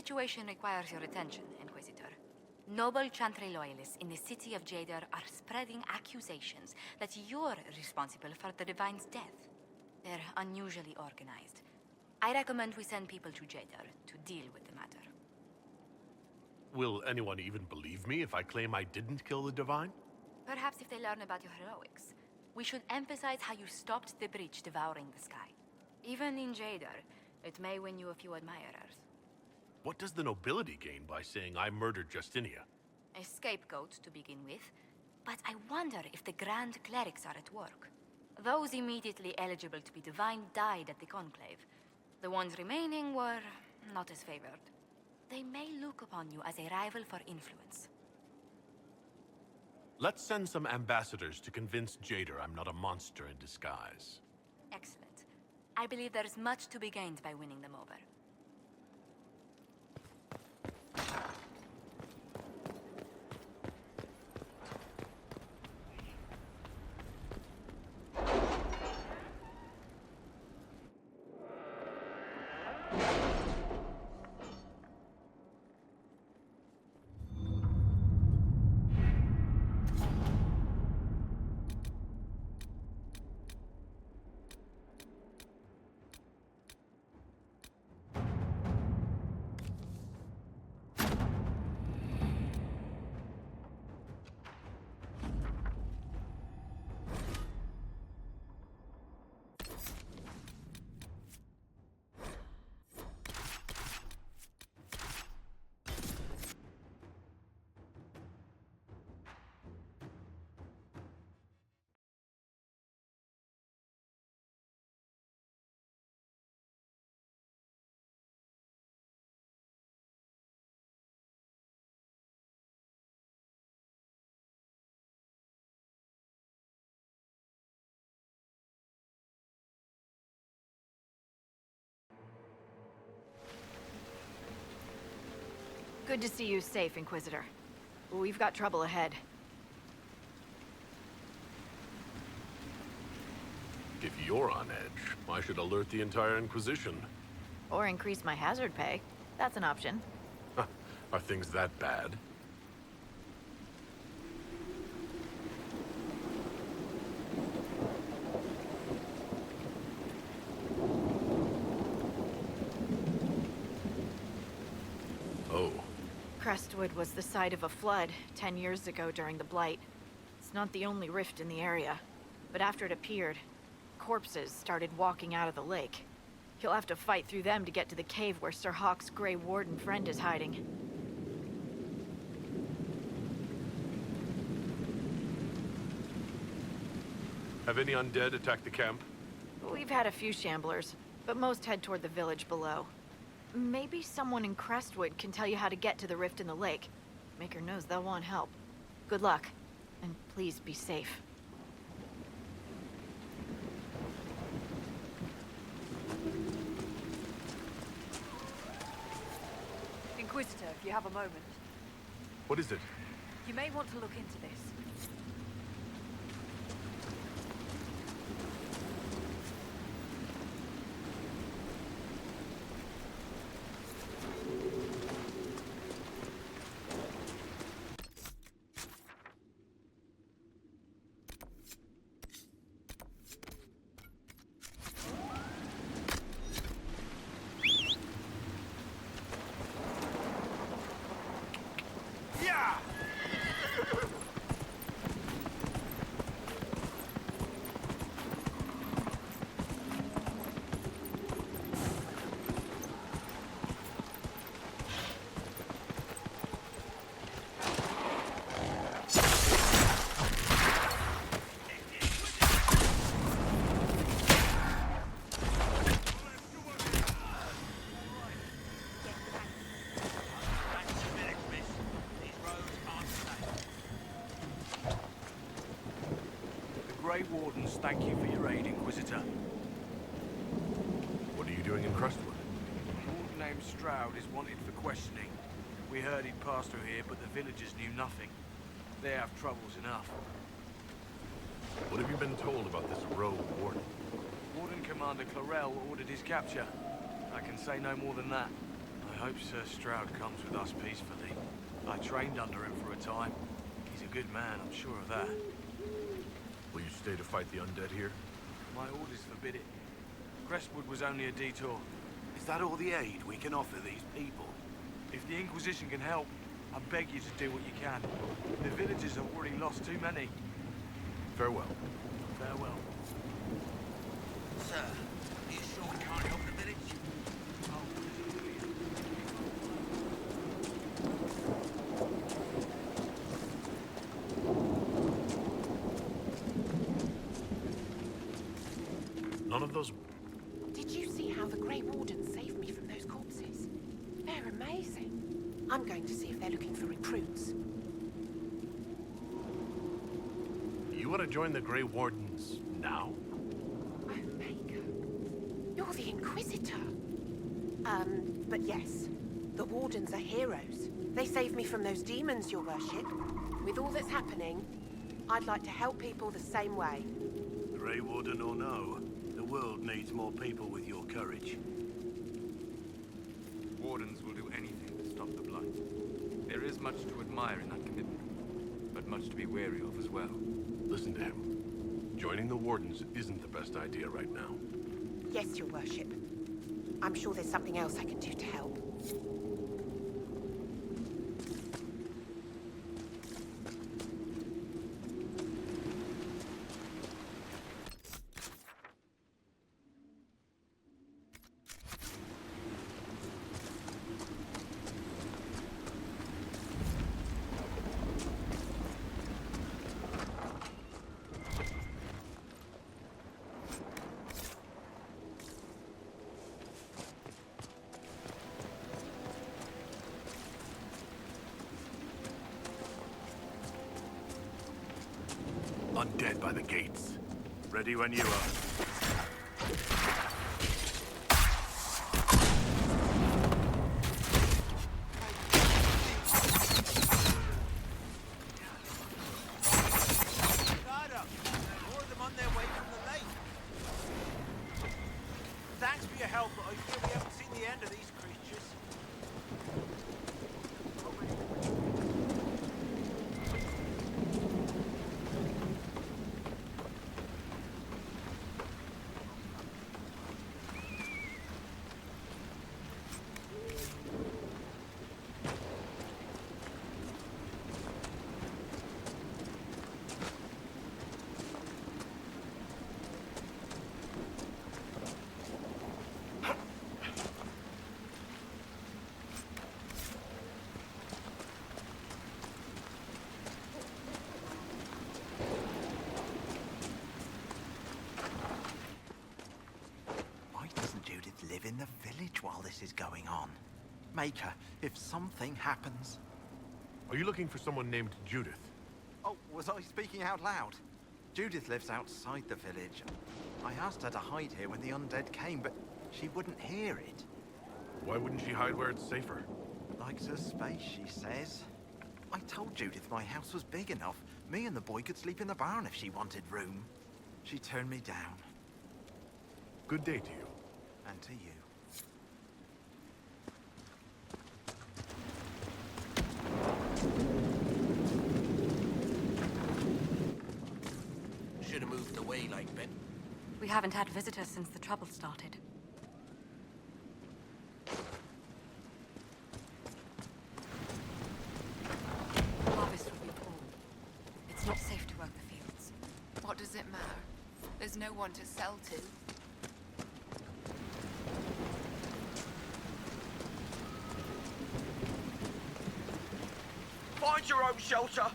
situation requires your attention, Inquisitor. Noble Chantry loyalists in the city of Jadar are spreading accusations that you're responsible for the Divine's death. They're unusually organized. I recommend we send people to Jadar to deal with the matter. Will anyone even believe me if I claim I didn't kill the Divine? Perhaps if they learn about your heroics. We should emphasize how you stopped the breach devouring the sky. Even in Jadar, it may win you a few admirers. What does the nobility gain by saying I murdered Justinia? A scapegoat to begin with, but I wonder if the Grand Clerics are at work. Those immediately eligible to be divine died at the Conclave. The ones remaining were not as favored. They may look upon you as a rival for influence. Let's send some ambassadors to convince Jadar I'm not a monster in disguise. Excellent. I believe there is much to be gained by winning them over. Good to see you safe, Inquisitor. We've got trouble ahead. If you're on edge, I should alert the entire Inquisition. Or increase my hazard pay. That's an option. Are things that bad? Oh. Crestwood was the site of a flood 10 years ago during the Blight. It's not the only rift in the area, but after it appeared, corpses started walking out of the lake. You'll have to fight through them to get to the cave where Sir Hawke's Grey Warden friend is hiding. Have any undead attacked the camp? We've had a few shamblers, but most head toward the village below. Maybe someone in Crestwood can tell you how to get to the rift in the lake. Maker knows they'll want help. Good luck, and please be safe. Inquisitor, if you have a moment. What is it? You may want to look into this. Grey Wardens, thank you for your aid, Inquisitor. What are you doing in Crestwood? A warden named Stroud is wanted for questioning. We heard he'd passed through here, but the villagers knew nothing. They have troubles enough. What have you been told about this rogue warden? Warden Commander Clarel ordered his capture. I can say no more than that. I hope Sir Stroud comes with us peacefully. I trained under him for a time. He's a good man, I'm sure of that. Will you stay to fight the undead here? My orders forbid it. Crestwood was only a detour. Is that all the aid we can offer these people? If the Inquisition can help, I beg you to do what you can. The villagers have already lost too many. Farewell. Farewell. Sir, are you sure we can't help the village? None of those... Did you see how the Grey Warden saved me from those corpses? They're amazing. I'm going to see if they're looking for recruits. You want to join the Grey Wardens now? Oh, Maker. You're the Inquisitor. But yes. The Wardens are heroes. They saved me from those demons, your worship. With all that's happening, I'd like to help people the same way. Grey Warden or no, the world needs more people with your courage. Wardens will do anything to stop the Blight. There is much to admire in that commitment, but much to be wary of as well. Listen to him. Joining the Wardens isn't the best idea right now. Yes, your worship. I'm sure there's something else I can do to help. Undead by the gates. Ready when you are. More of them on their way from the lake. Thanks for your help, but I fear we haven't seen the end of these creatures. Why doesn't Judith live in the village while this is going on? Maker, if something happens... Are you looking for someone named Judith? Oh, was I speaking out loud? Judith lives outside the village. I asked her to hide here when the undead came, but she wouldn't hear it. Why wouldn't she hide where it's safer? Likes her space, she says. I told Judith my house was big enough. Me and the boy could sleep in the barn if she wanted room. She turned me down. Good day to you. And to you. Should have moved away like Ben. We haven't had visitors since the trouble started. Harvest will be poor. It's not safe to work the fields. What does it matter? There's no one to sell to. Find your own shelter!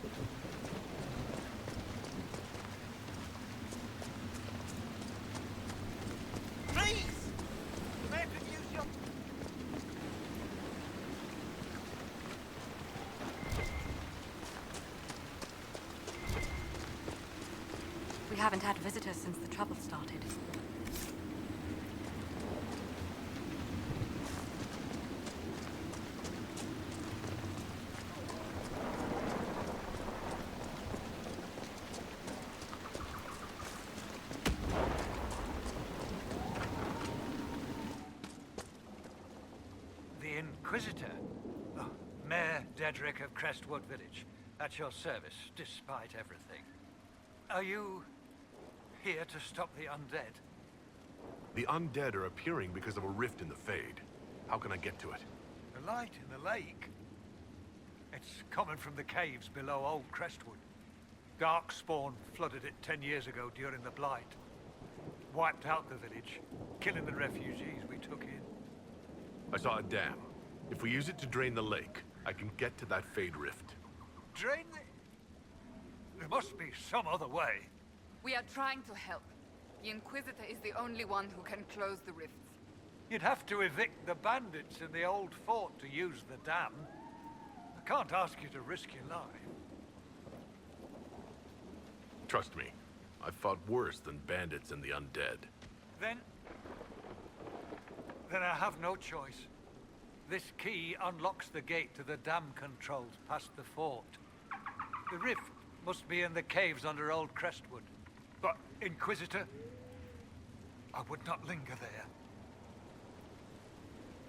Please! The man could use your... We haven't had visitors since the trouble started. The Inquisitor. Oh, Mayor Dedrick of Crestwood Village. At your service, despite everything. Are you here to stop the undead? The undead are appearing because of a rift in the Fade. How can I get to it? The light in the lake. It's coming from the caves below Old Crestwood. Darkspawn flooded it 10 years ago during the Blight. Wiped out the village, killing the refugees we took in. I saw a dam. If we use it to drain the lake, I can get to that Fade rift. Drain the... There must be some other way. We are trying to help. The Inquisitor is the only one who can close the rifts. You'd have to evict the bandits in the old fort to use the dam. I can't ask you to risk your life. Trust me, I've fought worse than bandits and the undead. Then I have no choice. This key unlocks the gate to the dam controls past the fort. The rift must be in the caves under Old Crestwood. But, Inquisitor, I would not linger there.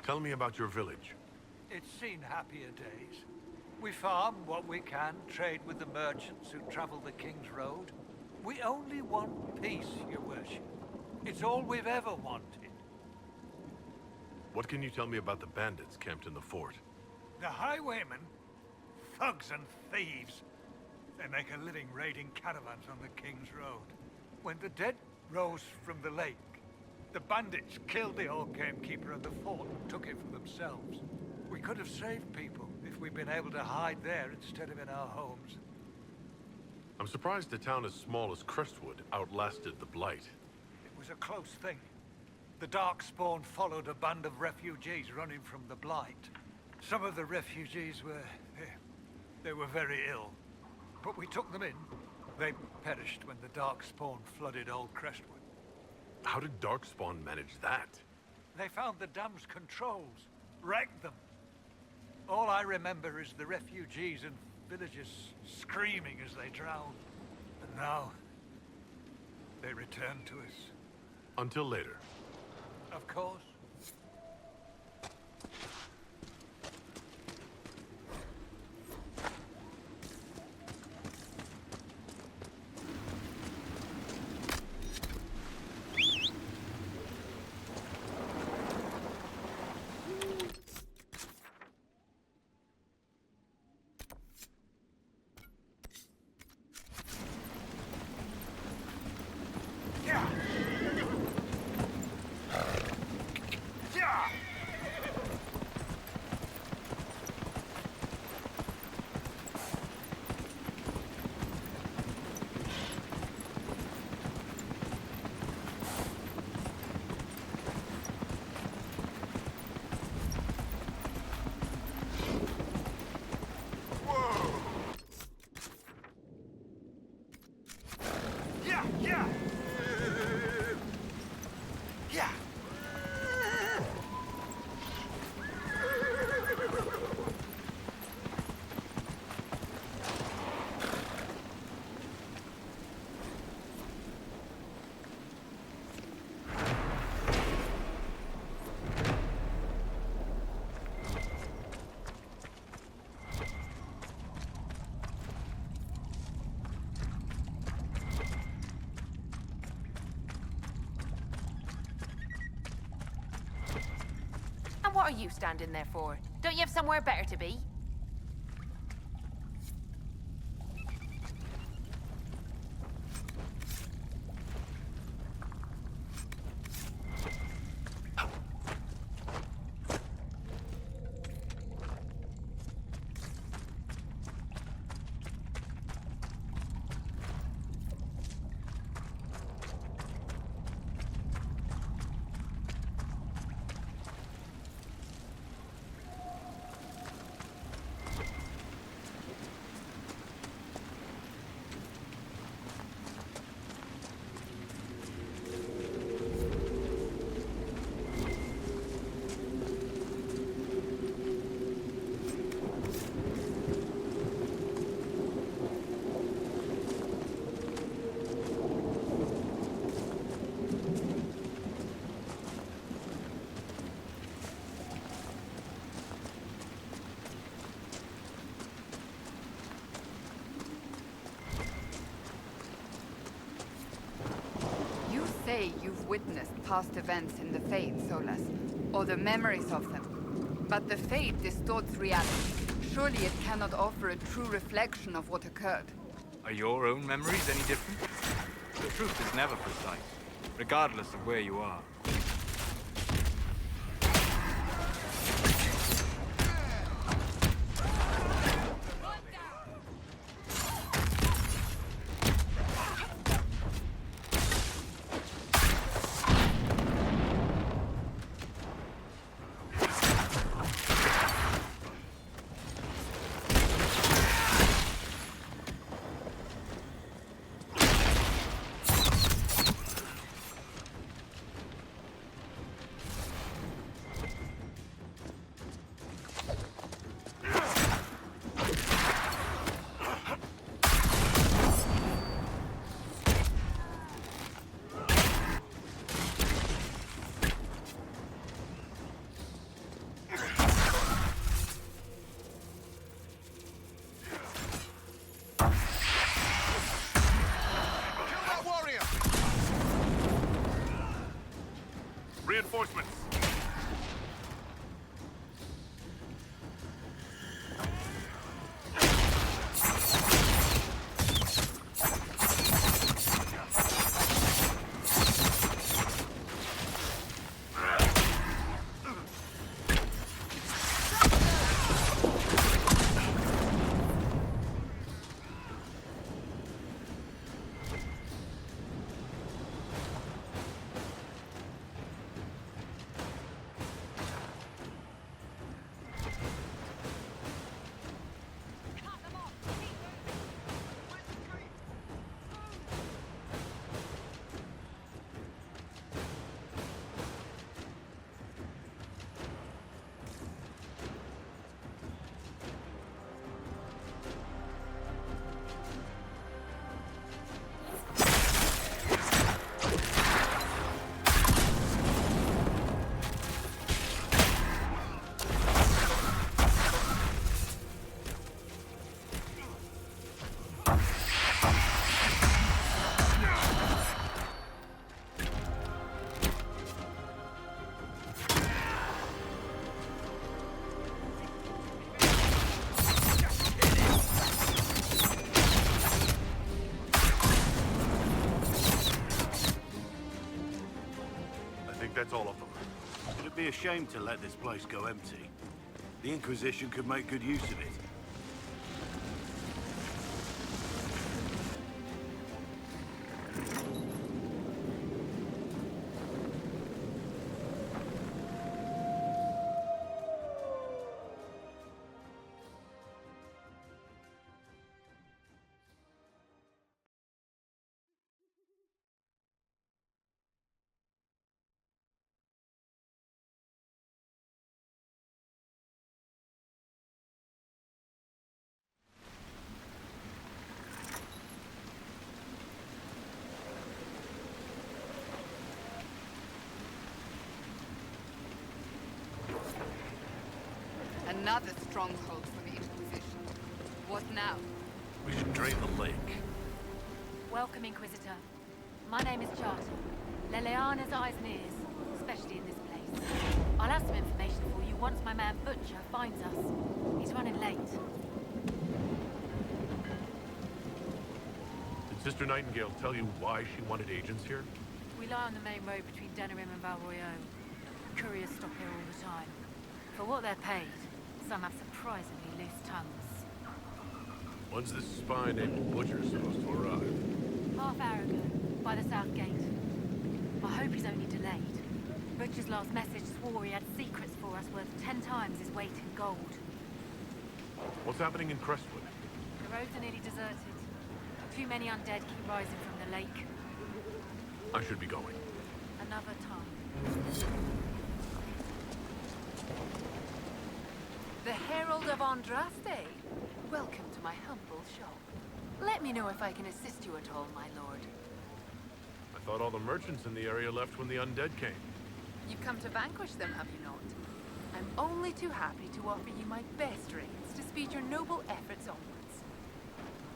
Tell me about your village. It's seen happier days. We farm what we can, trade with the merchants who travel the King's Road. We only want peace, your worship. It's all we've ever wanted. What can you tell me about the bandits camped in the fort? The highwaymen, thugs and thieves. They make a living raiding caravans on the King's Road. When the dead rose from the lake, the bandits killed the old gamekeeper of the fort and took it for themselves. We could have saved people if we'd been able to hide there instead of in our homes. I'm surprised a town as small as Crestwood outlasted the Blight. It was a close thing. The Darkspawn followed a band of refugees running from the Blight. Some of the refugees were... they were very ill. But we took them in. They perished when the Darkspawn flooded Old Crestwood. How did Darkspawn manage that? They found the dam's controls, wrecked them. All I remember is the refugees and villagers screaming as they drowned. And now, they return to us. Until later. Of course. What are you standing there for? Don't you have somewhere better to be? witnessed past events in the Fade, Solas, or the memories of them. But the Fade distorts reality. Surely it cannot offer a true reflection of what occurred. Are your own memories any different? The truth is never precise, regardless of where you are. Reinforcements! That's all of them. It'd be a shame to let this place go empty. The Inquisition could make good use of it. Another stronghold for the Inquisition. What now? We should drain the lake. Welcome, Inquisitor. My name is Charter. Leleana's eyes and ears, especially in this place. I'll have some information for you once my man Butcher finds us. He's running late. Did Sister Nightingale tell you why she wanted agents here? We lie on the main road between Denerim and Valroyo. Couriers stop here all the time. For what they're paid, some have surprisingly loose tongues. When's this spy named Butcher supposed to arrive? Half hour ago, by the south gate. I hope he's only delayed. Butcher's last message swore he had secrets for us worth 10 times his weight in gold. What's happening in Crestwood? The roads are nearly deserted. Too many undead keep rising from the lake. I should be going. Another time. The Herald of Andraste. Welcome to my humble shop. Let me know if I can assist you at all, my lord. I thought all the merchants in the area left when the undead came. You've come to vanquish them, have you not? I'm only too happy to offer you my best rates to speed your noble efforts onwards.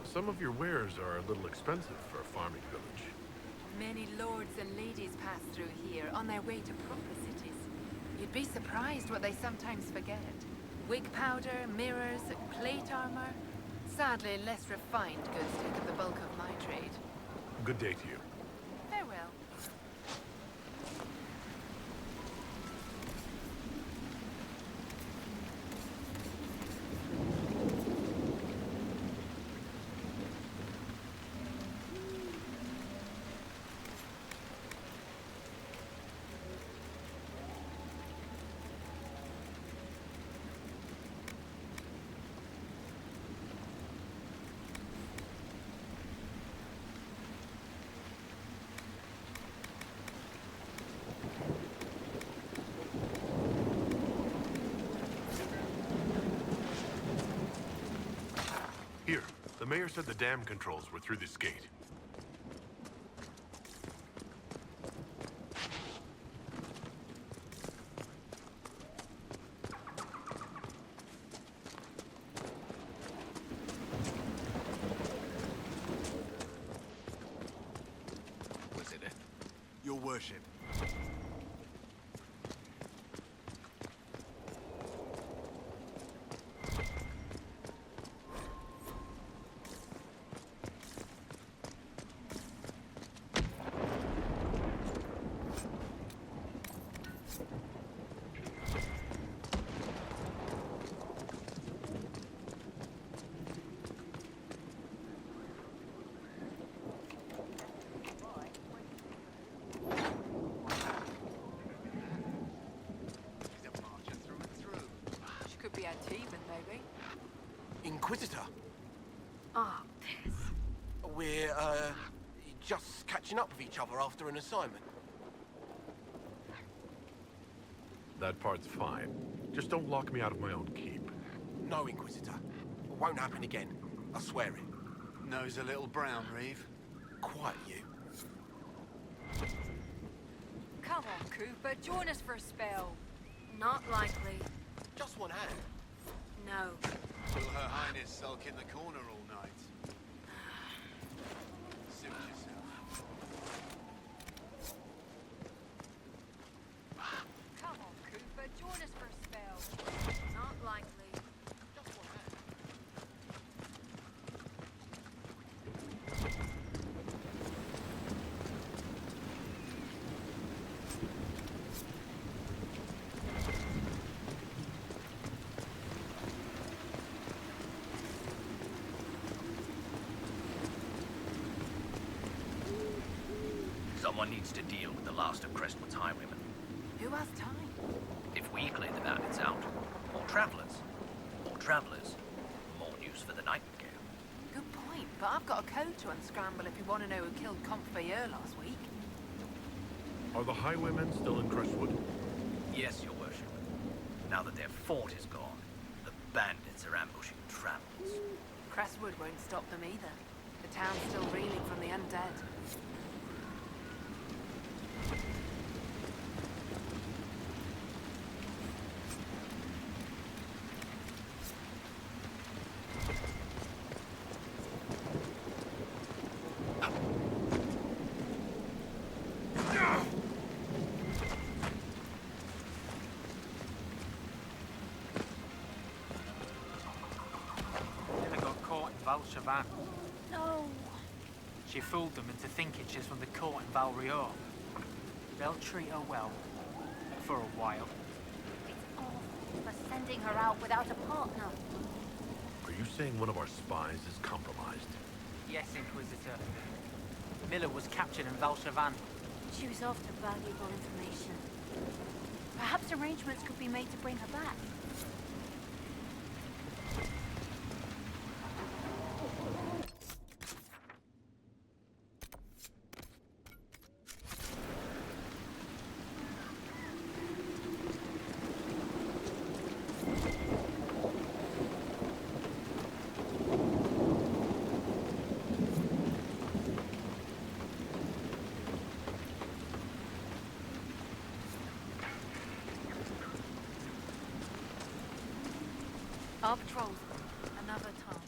Some of your wares are a little expensive for a farming village. Many lords and ladies pass through here on their way to proper cities. You'd be surprised what they sometimes forget. Wig powder, mirrors, plate armor. Sadly, less refined goods take up the bulk of my trade. Good day to you. Farewell. Here, the mayor said the dam controls were through this gate. Was it? Your worship. She could be Antivan, maybe. Inquisitor, Ah, piss. we're, just catching up with each other after an assignment. That part's fine. Just don't lock me out of my own keep. No, Inquisitor. It won't happen again. I swear it. Nose a little brown, Reeve. Quiet, you. Come on, Cooper. Join us for a spell. Not likely. Just one hand. No. Will Her Highness sulk in the corner all night? Suit yourself. Come on, Cooper. Join us for a spell. Not likely. Just one hand. Someone needs to deal with the last of Crestwood's highwaymen. Who has time? If we clear the bandits out, more travelers. More travelers. More news for the Nightingale. Good point, but I've got a code to unscramble if you want to know who killed Comfreyeur last week. Are the highwaymen still in Crestwood? Yes, your worship. Now that their fort is gone, the bandits are ambushing travelers. Crestwood won't stop them either. The town's still reeling from the undead. Never got caught in Valchavan. No. She fooled them into thinking she's from the court in Valrior. They'll treat her well. For a while. It's awful for sending her out without a partner. Are you saying one of our spies is compromised? Yes, Inquisitor. Miller was captured in Valchavan. She was after valuable information. Perhaps arrangements could be made to bring her back. Our patrols. Another time.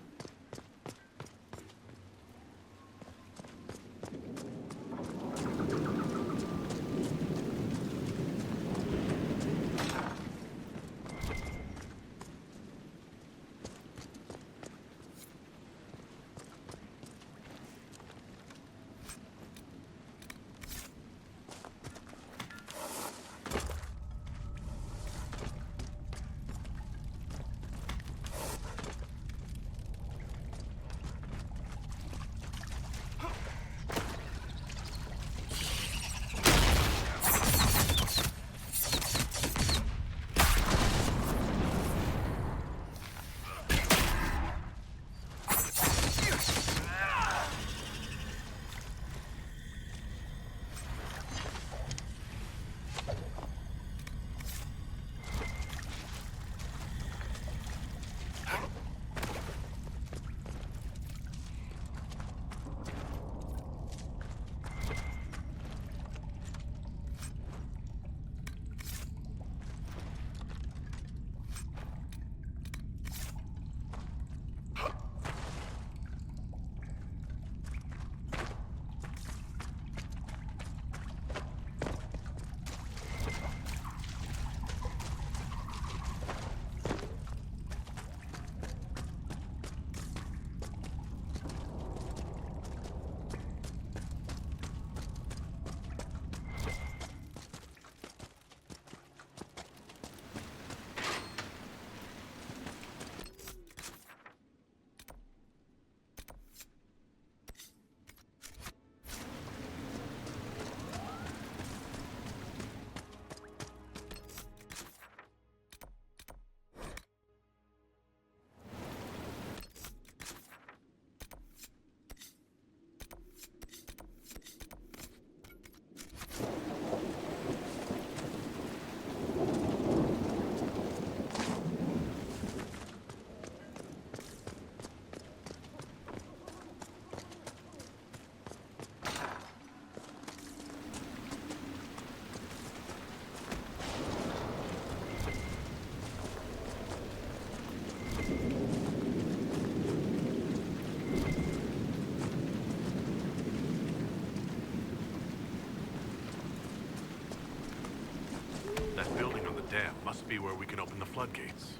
dam must be where we can open the floodgates.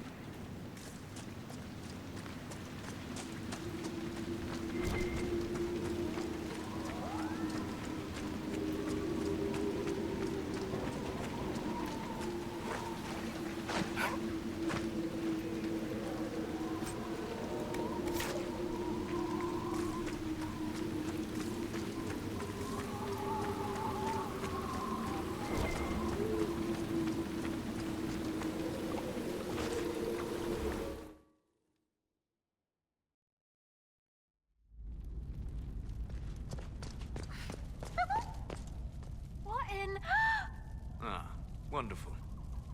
Wonderful.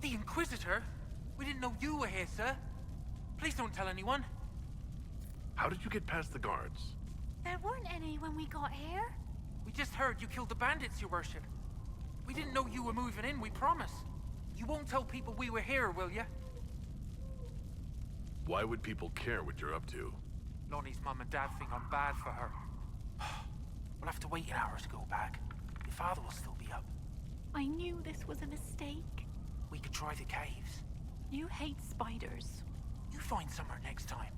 The Inquisitor? We didn't know you were here, sir. Please don't tell anyone. How did you get past the guards? There weren't any when we got here. We just heard you killed the bandits, your worship. We didn't know you were moving in, we promise. You won't tell people we were here, will you? Why would people care what you're up to? Lonnie's mum and dad think I'm bad for her. We'll have to wait an hour to go back. Your father will still be up. I knew this was a mistake. We could try the caves. You hate spiders. You find somewhere next time.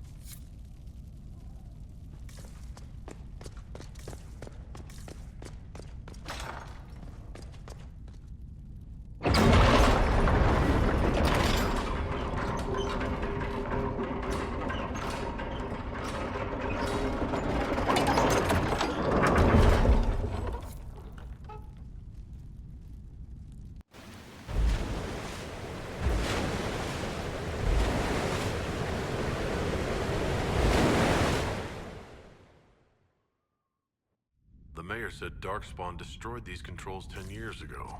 The mayor said Darkspawn destroyed these controls 10 years ago.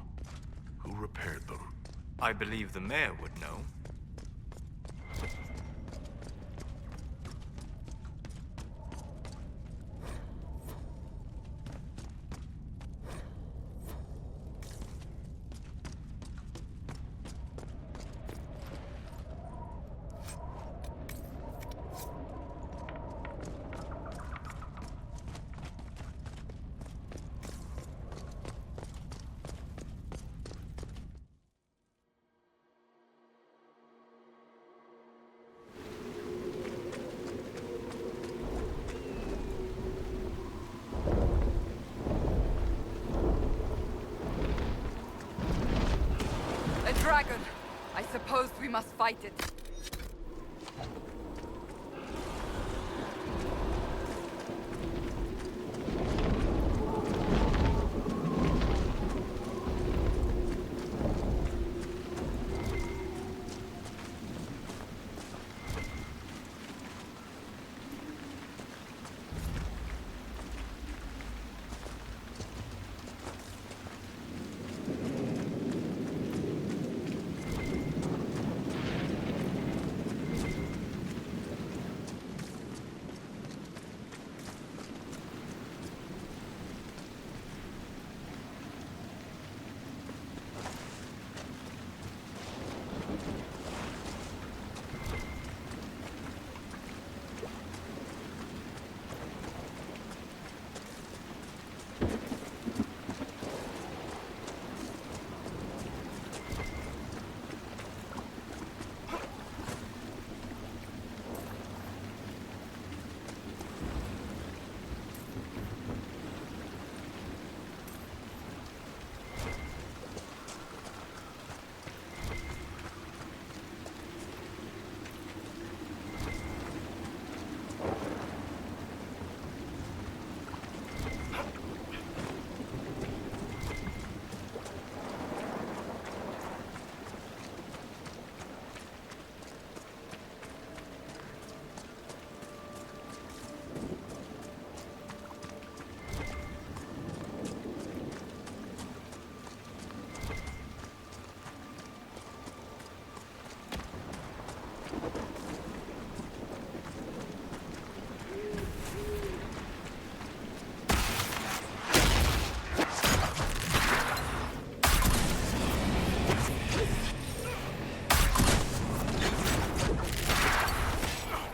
Who repaired them? I believe the mayor would know. Dragon! I suppose we must fight it.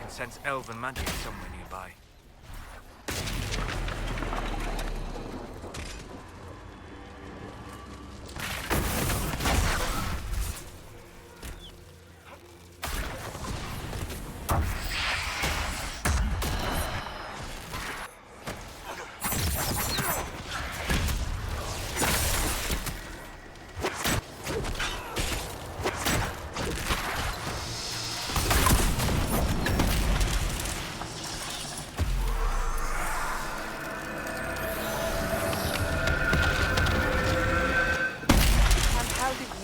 Sense elven magic somewhere nearby.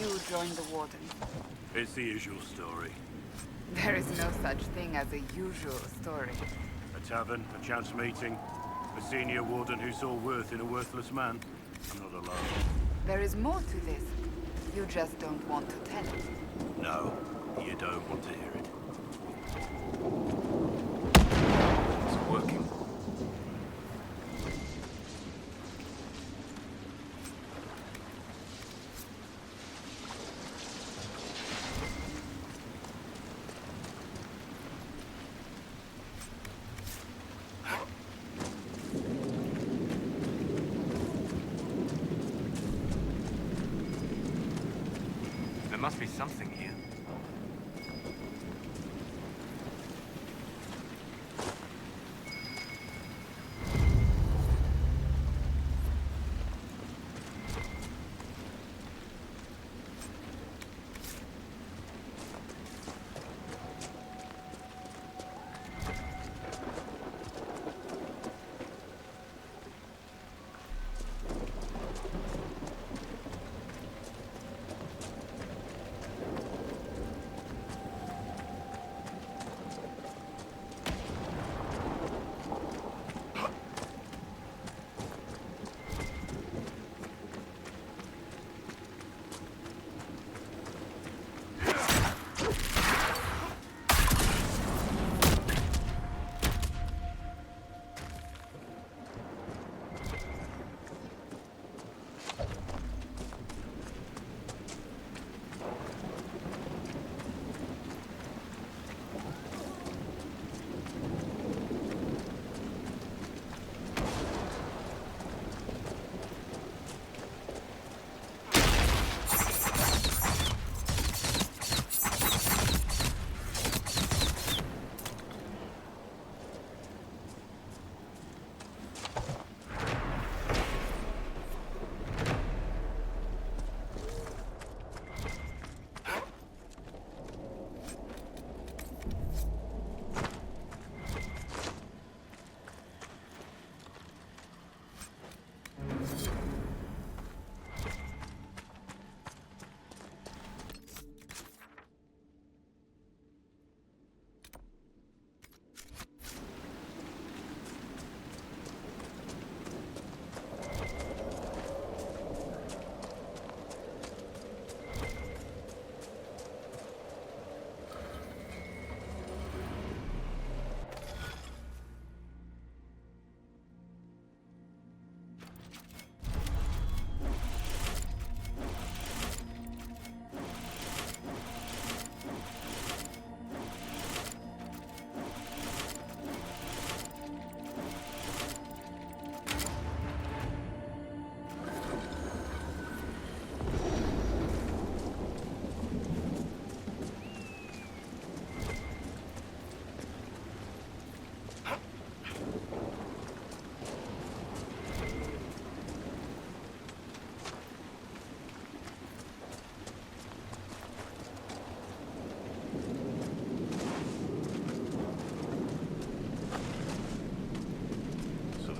you join the Warden? It's the usual story. There is no such thing as a usual story. A tavern, a chance meeting, a senior warden who saw worth in a worthless man. I'm not alone. There is more to this. You just don't want to tell it. No, you don't want to hear it. It's working. There must be something here.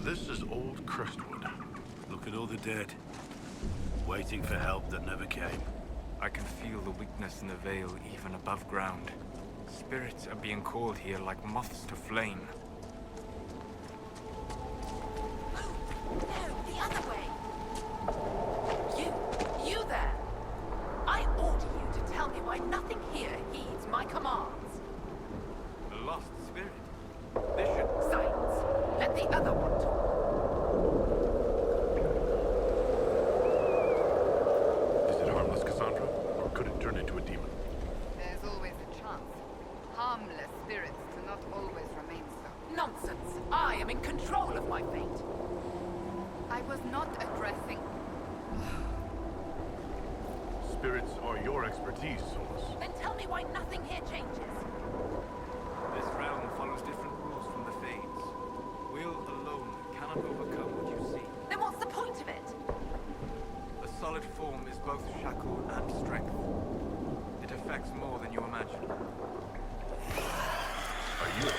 This is old Crestwood. Look at all the dead. Waiting for help that never came. I can feel the weakness in the veil even above ground. Spirits are being called here like moths to flame. No, the other way! You there! I order you to tell me why nothing here heeds my commands. A lost spirit. This should... Silence! Let the other one talk. Is it harmless, Cassandra? Or could it turn into a demon? There's always a chance. Harmless spirits do not always remain so. Nonsense! I am in control of my fate. I was not addressing... Spirits are your expertise, Solus. Then tell me why nothing here changes. This realm follows different rules from the Fades. Will alone cannot overcome what you see. Then what's the point of it? A solid form is both shackle and strength. It affects more than you imagine. Are you...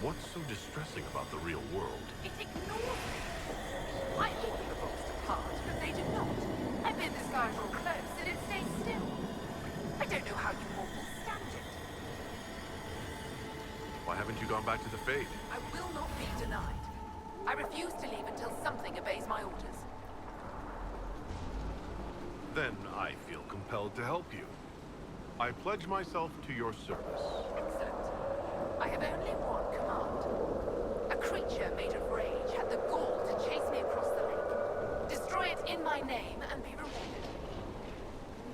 What's so distressing about the real world? It ignores me. I ordered the bolts to part, but they did not. I made this guy draw close, and it stays still. I don't know how you mortals stand it. Why haven't you gone back to the Fade? I will not be denied. I refuse to leave until something obeys my orders. Then I feel compelled to help you. I pledge myself to your service. Excellent. I have only one command. A creature made of rage had the gall to chase me across the lake. Destroy it in my name and be rewarded.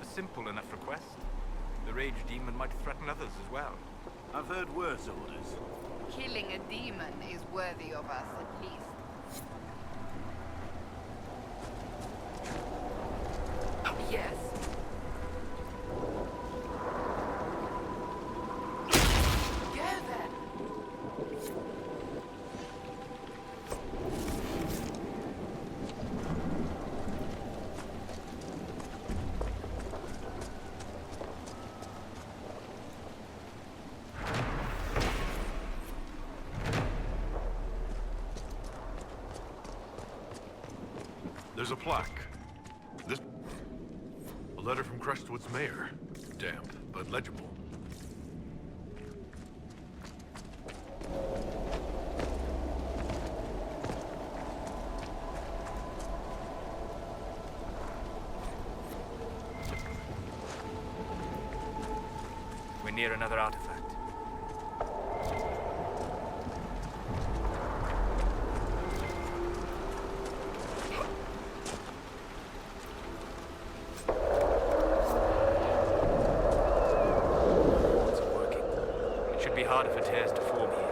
A simple enough request. The rage demon might threaten others as well. I've heard worse orders. Killing a demon is worthy of us, at least. Yes. Go then. There's a plaque. A letter from Crestwood's mayor. Damp, but legible. We're near another artifact. Harder for tears to form here.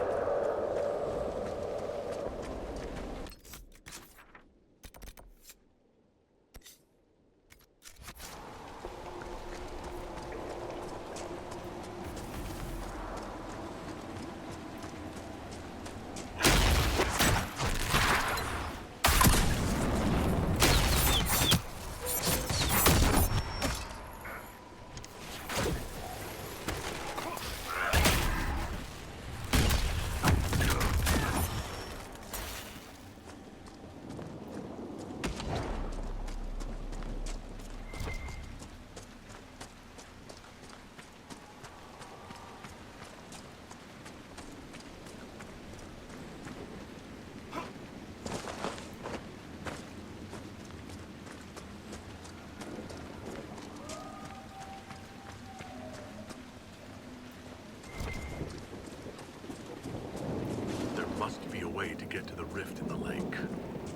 Way to get to the rift in the lake.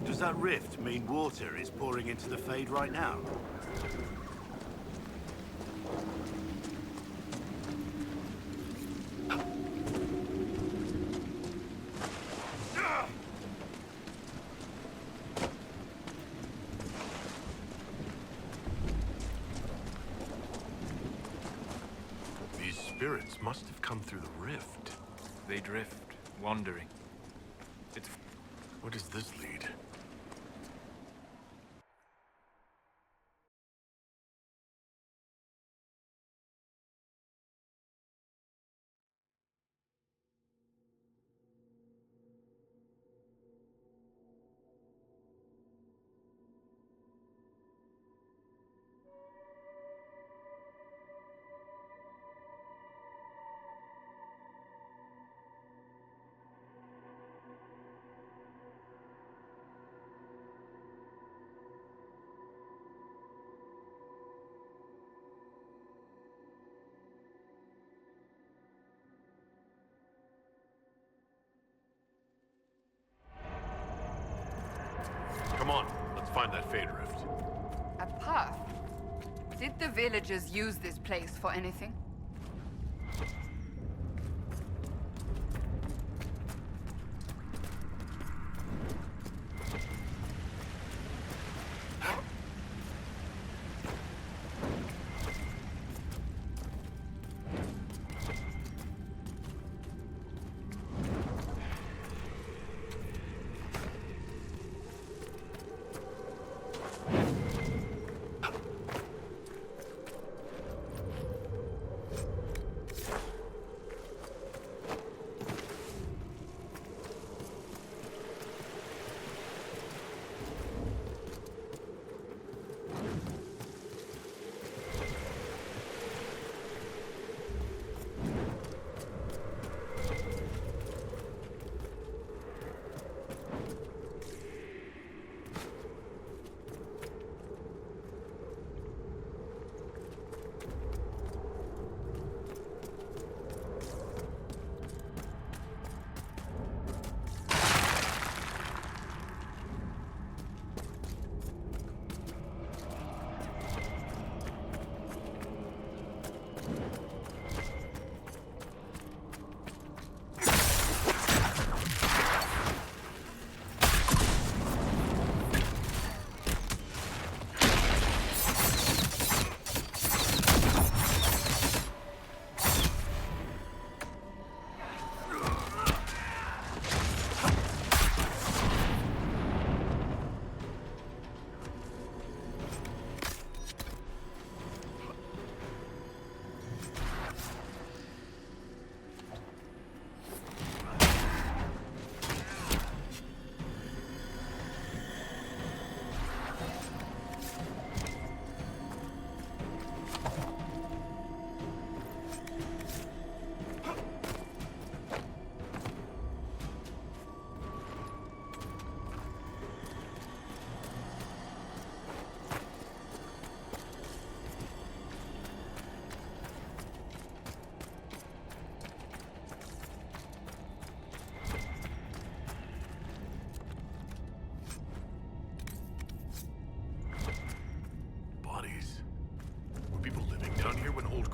Does that rift mean water is pouring into the Fade right now? These spirits must have come through the rift. They drift, wandering. Where does this lead? Come on, let's find that Fade rift. A path? Did the villagers use this place for anything?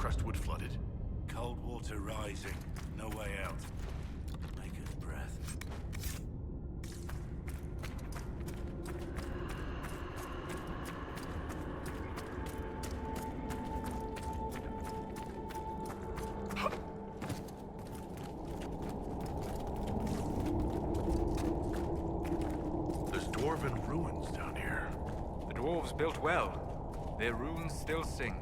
Crestwood flooded? Cold water rising. No way out. Maker's breath. There's dwarven ruins down here. The dwarves built well. Their runes still sing.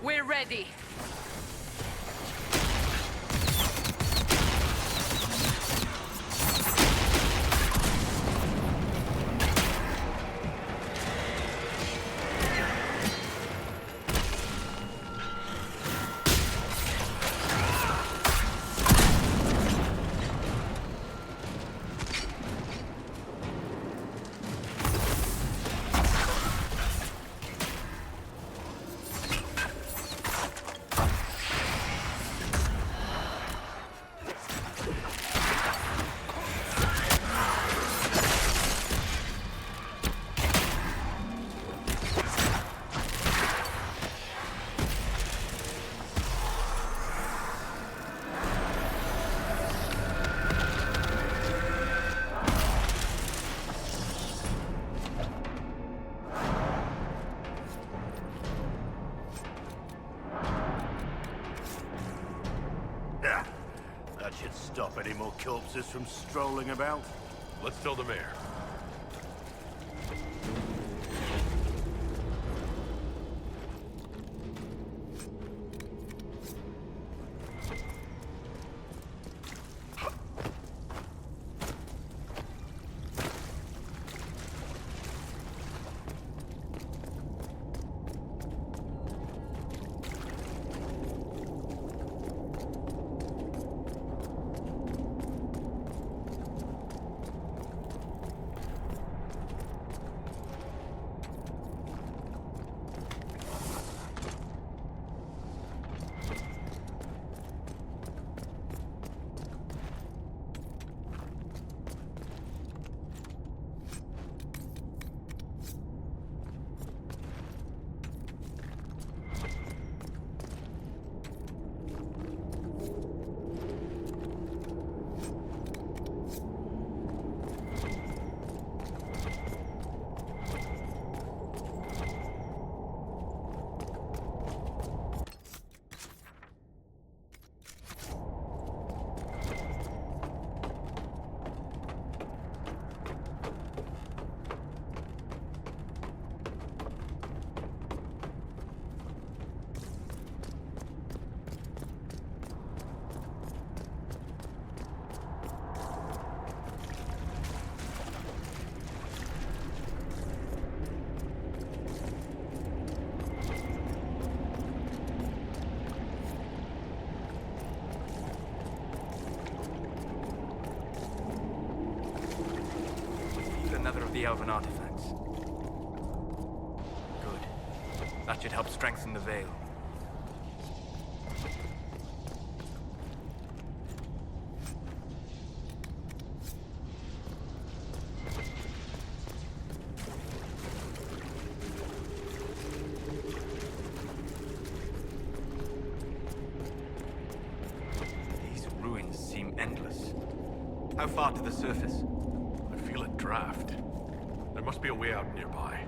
We're ready. That should stop any more corpses from strolling about. Let's tell the mayor. another of the elven artifacts. Good. That should help strengthen the veil. These ruins seem endless. How far to the surface? I feel a draft. There must be a way out nearby.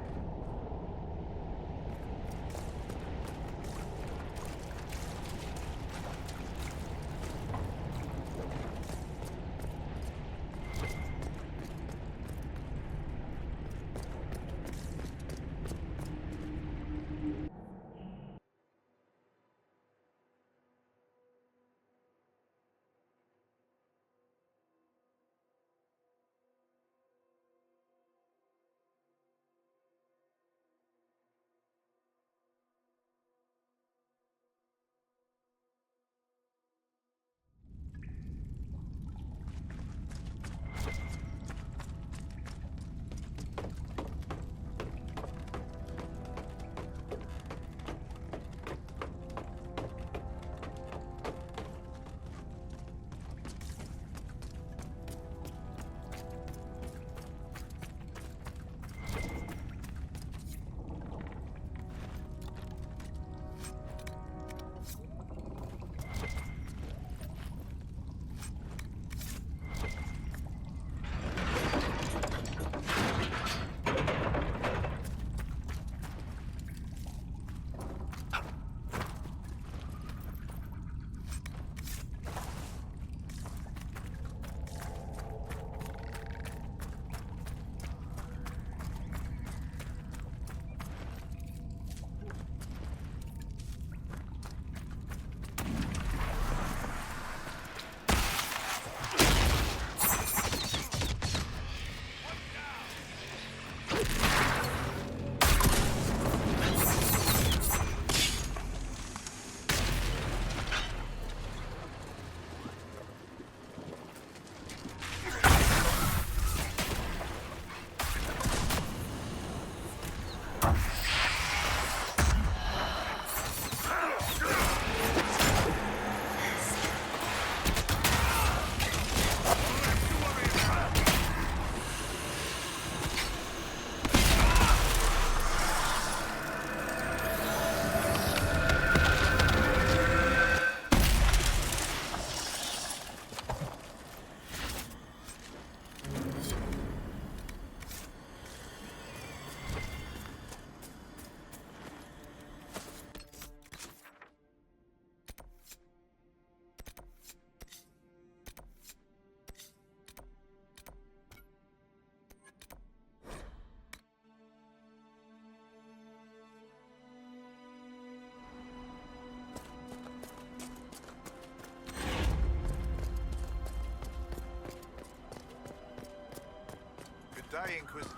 Day, Inquisitor.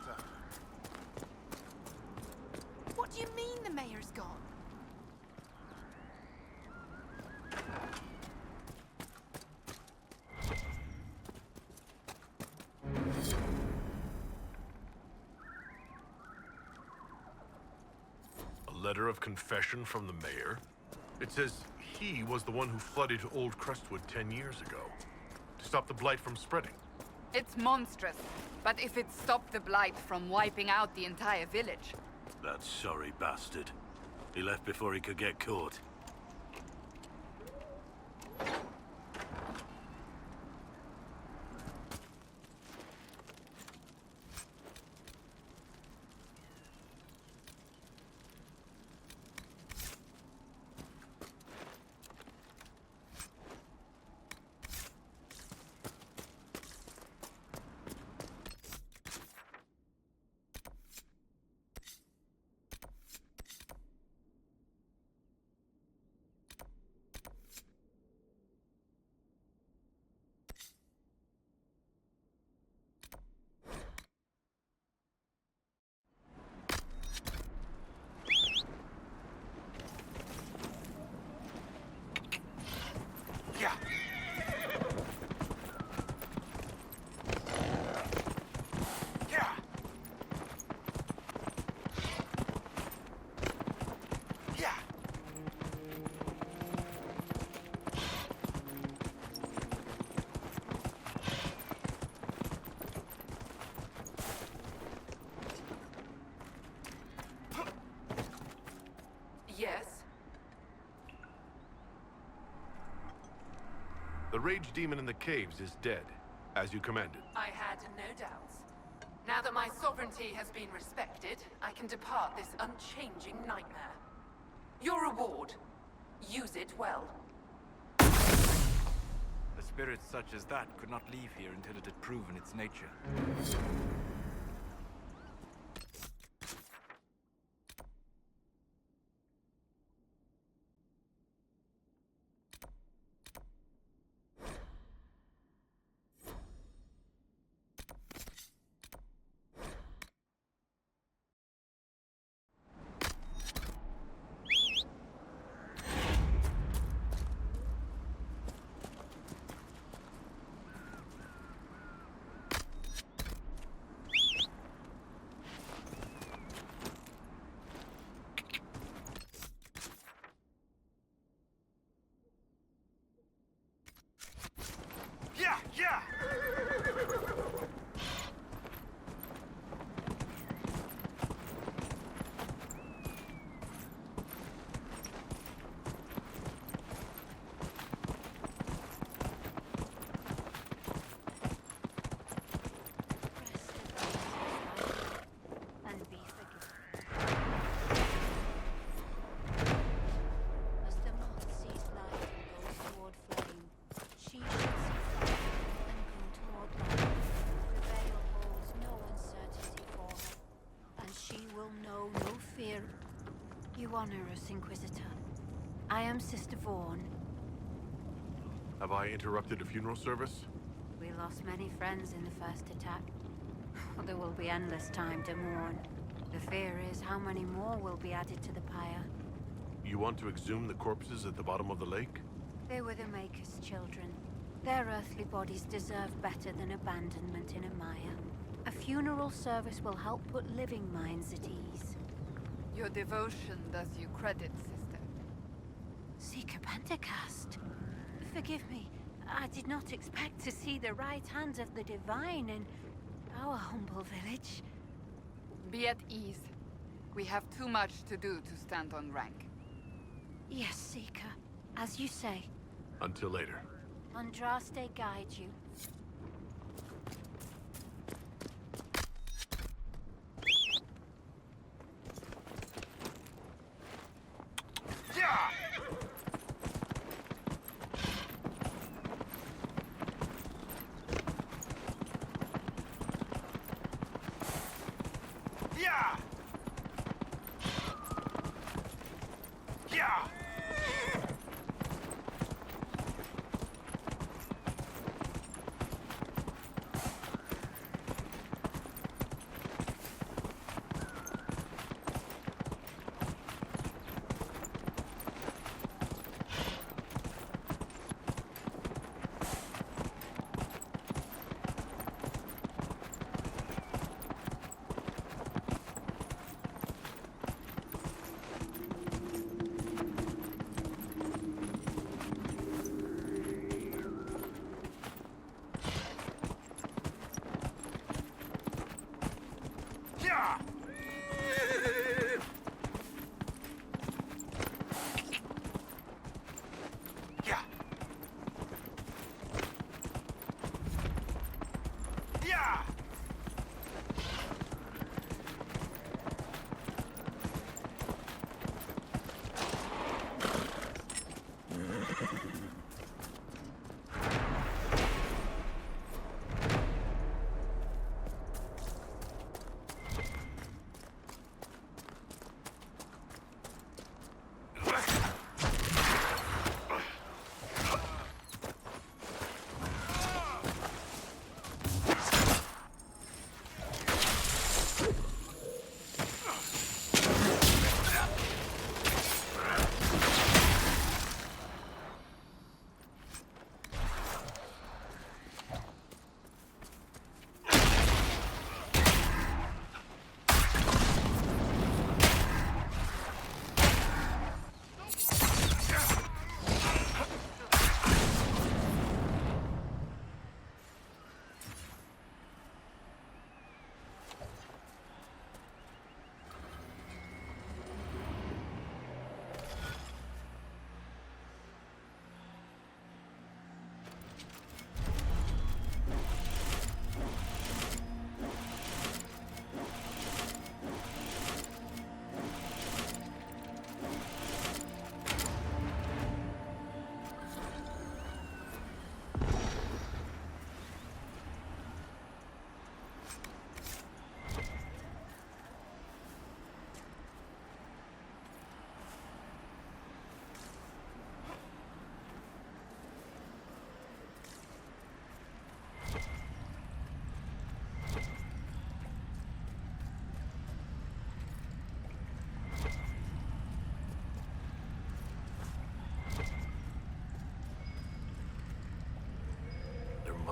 What do you mean the mayor's gone? A letter of confession from the mayor? It says he was the one who flooded Old Crestwood 10 years ago, to stop the blight from spreading. It's monstrous, but if it stopped the blight from wiping out the entire village... That sorry bastard. He left before he could get caught. The rage demon in the caves is dead, as you commanded. I had no doubts. Now that my sovereignty has been respected, I can depart this unchanging nightmare. Your reward. Use it well. A spirit such as that could not leave here until it had proven its nature. Yeah, yeah! And be forgiven. As the moth sees light and goes toward flame, she should see fire and go toward light. The veil holds no uncertainty for her, and she will know no fear. You honor us, Inquisitor. I am Sister Vaughn. Have I interrupted a funeral service? We lost many friends in the first attack. There will be endless time to mourn. The fear is how many more will be added to the pyre. You want to exhume the corpses at the bottom of the lake? They were the Maker's children. Their earthly bodies deserve better than abandonment in a mire. A funeral service will help put living minds at ease. Your devotion does you credit, sister. Seeker Pentacast. Forgive me. I did not expect to see the right hand of the Divine in our humble village. Be at ease. We have too much to do to stand on rank. Yes, Seeker. As you say. Until later. Andraste guide you. Yeah! Yeah! Yeah!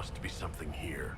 must be something here.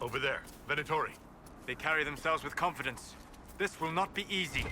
Over there, Venatori. They carry themselves with confidence. This will not be easy.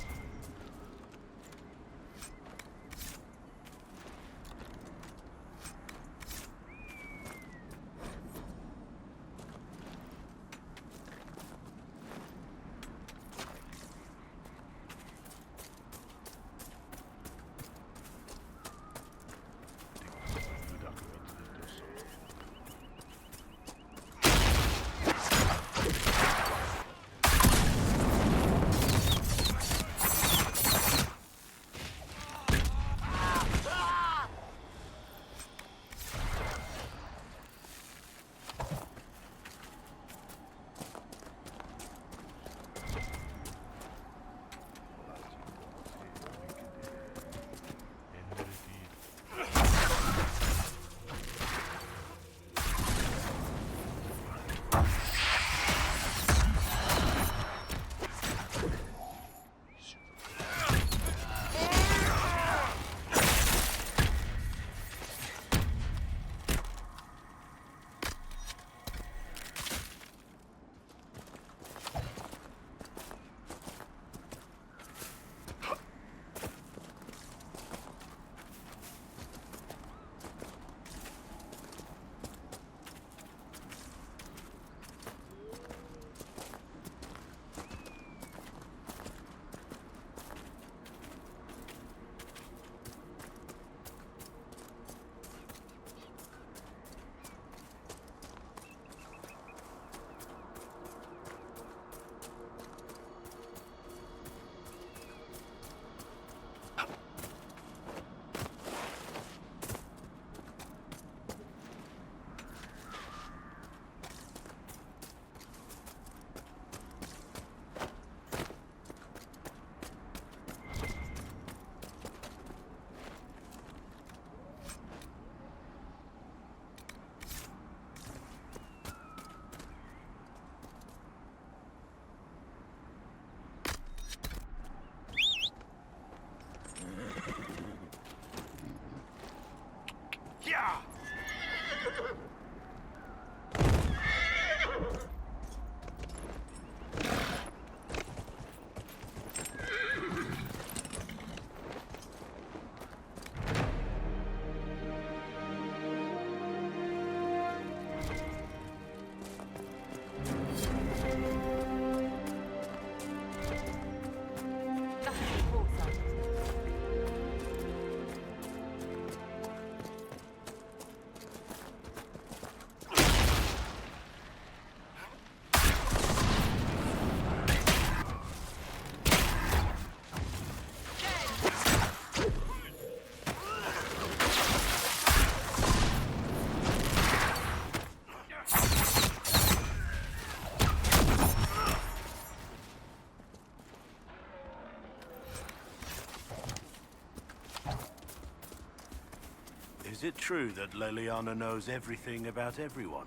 Is it true that Leliana knows everything about everyone?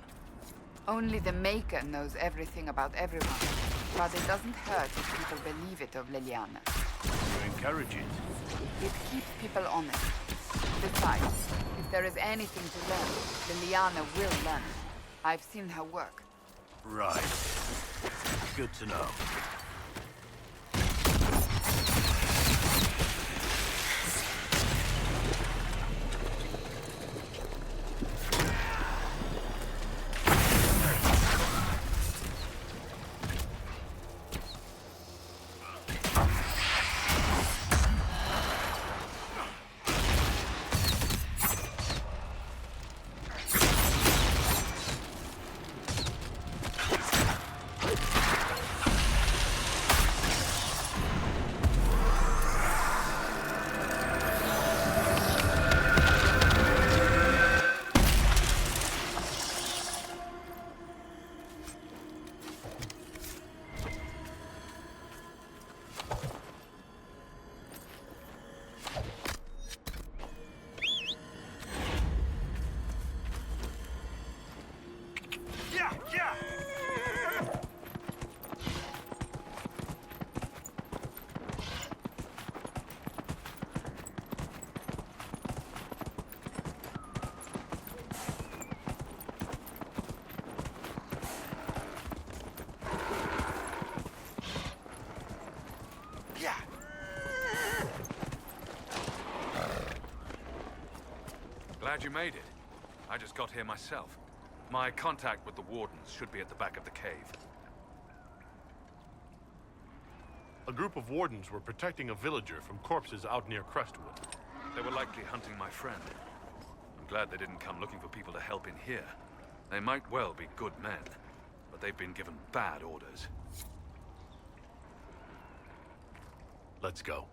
Only the Maker knows everything about everyone. But it doesn't hurt if people believe it of Leliana. You encourage it. It keeps people honest. Besides, if there is anything to learn, Leliana will learn. I've seen her work. Right. Good to know. Glad you made it. I just got here myself. My contact with the Wardens should be at the back of the cave. A group of Wardens were protecting a villager from corpses out near Crestwood. They were likely hunting my friend. I'm glad they didn't come looking for people to help in here. They might well be good men, but they've been given bad orders. Let's go.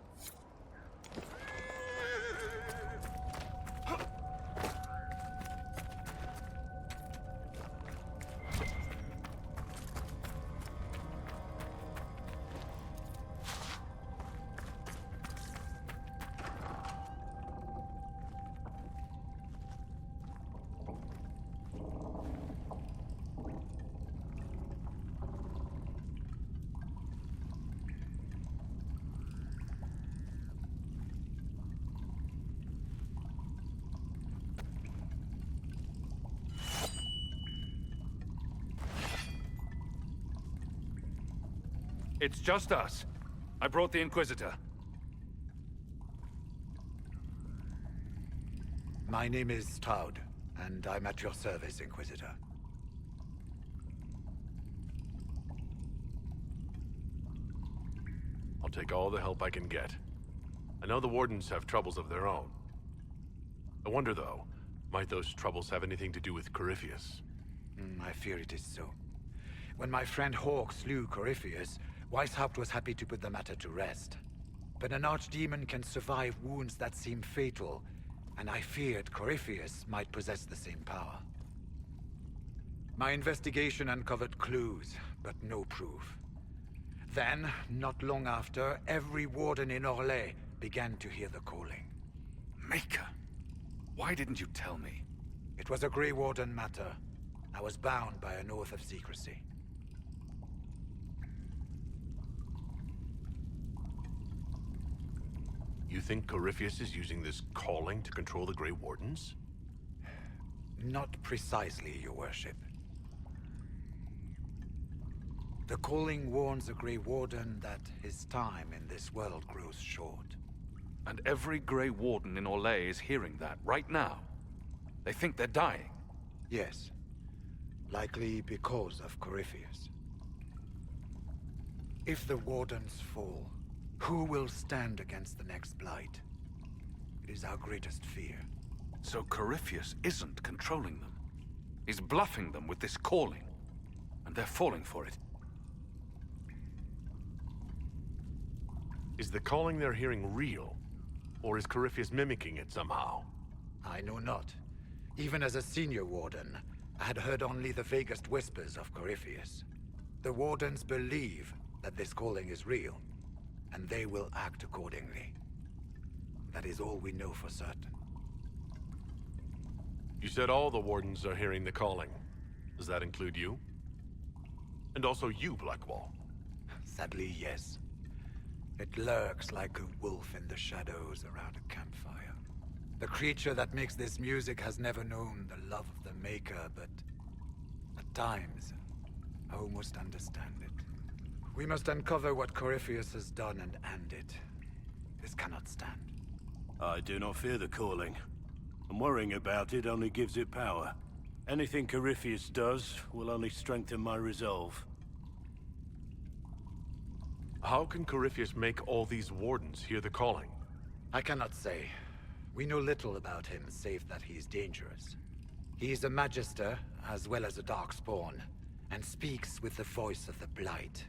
It's just us. I brought the Inquisitor. My name is Taud, and I'm at your service, Inquisitor. I'll take all the help I can get. I know the Wardens have troubles of their own. I wonder, though, might those troubles have anything to do with Corypheus? I fear it is so. When my friend Hawk slew Corypheus, Weishaupt was happy to put the matter to rest. But an archdemon can survive wounds that seem fatal, and I feared Corypheus might possess the same power. My investigation uncovered clues, but no proof. Then, not long after, every warden in Orlais began to hear the calling. Maker! Why didn't you tell me? It was a Grey Warden matter. I was bound by an oath of secrecy. You think Corypheus is using this calling to control the Grey Wardens? Not precisely, your worship. The calling warns a Grey Warden that his time in this world grows short. And every Grey Warden in Orlais is hearing that right now. They think they're dying. Yes. Likely because of Corypheus. If the Wardens fall, who will stand against the next Blight? It is our greatest fear. So Corypheus isn't controlling them. He's bluffing them with this calling. And they're falling for it. Is the calling they're hearing real? Or is Corypheus mimicking it somehow? I know not. Even as a senior Warden, I had heard only the vaguest whispers of Corypheus. The Wardens believe that this calling is real, and they will act accordingly. That is all we know for certain. You said all the Wardens are hearing the calling. Does that include you? And also you, Blackwall? Sadly, yes. It lurks like a wolf in the shadows around a campfire. The creature that makes this music has never known the love of the Maker, but at times, I almost understand it. We must uncover what Corypheus has done and end it. This cannot stand. I do not fear the calling. And worrying about it only gives it power. Anything Corypheus does will only strengthen my resolve. How can Corypheus make all these Wardens hear the calling? I cannot say. We know little about him, save that he is dangerous. He is a Magister, as well as a Darkspawn, and speaks with the voice of the Blight.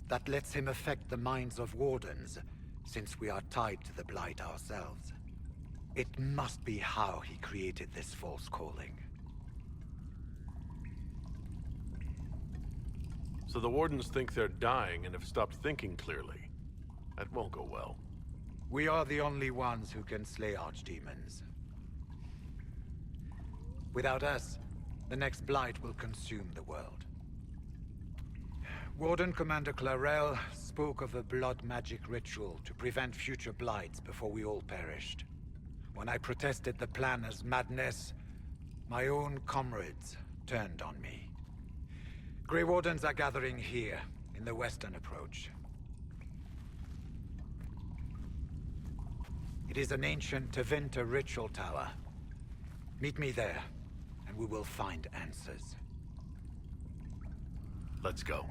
That lets him affect the minds of Wardens, since we are tied to the Blight ourselves. It must be how he created this false calling. So the Wardens think they're dying and have stopped thinking clearly. That won't go well. We are the only ones who can slay archdemons. Without us, the next Blight will consume the world. Warden Commander Clarel spoke of a blood magic ritual to prevent future Blights before we all perished. When I protested the plan as madness, my own comrades turned on me. Grey Wardens are gathering here, in the western approach. It is an ancient Tevinter ritual tower. Meet me there, and we will find answers. Let's go.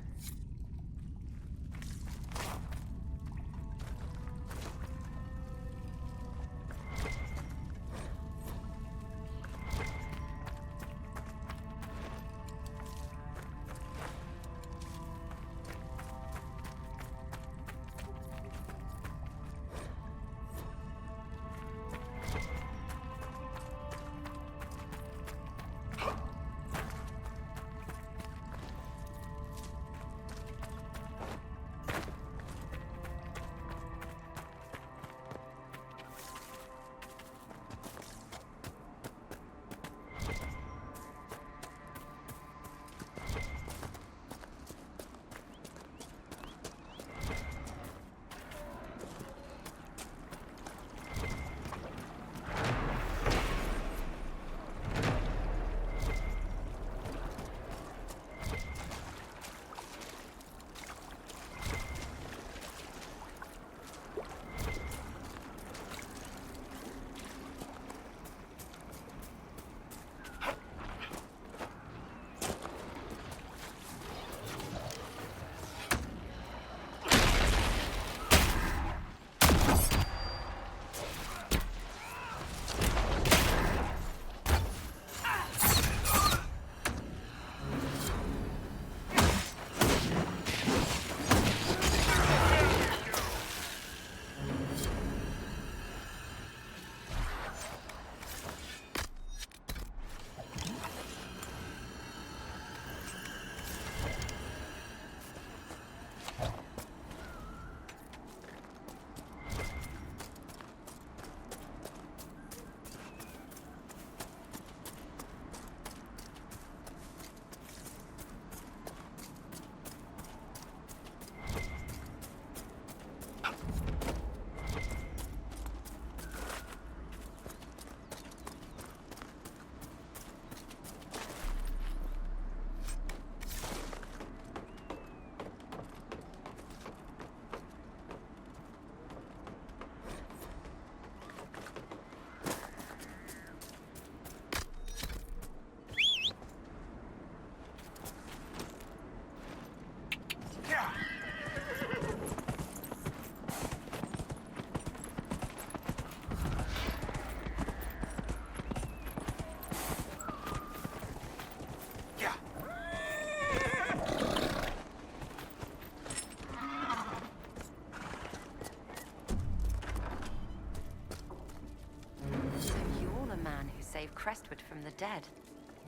Save Crestwood from the dead.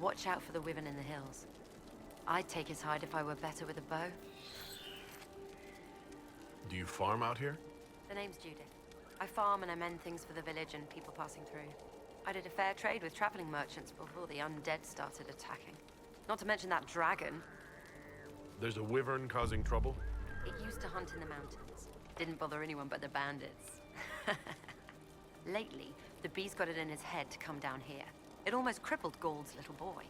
Watch out for the Wyvern in the hills. I'd take his hide if I were better with a bow. Do you farm out here? The name's Judith. I farm and I mend things for the village and people passing through. I did a fair trade with traveling merchants before the undead started attacking. Not to mention that dragon. There's a wyvern causing trouble? It used to hunt in the mountains. Didn't bother anyone but the bandits. Lately, the beast got it in his head to come down here. It almost crippled Gauld's little boy.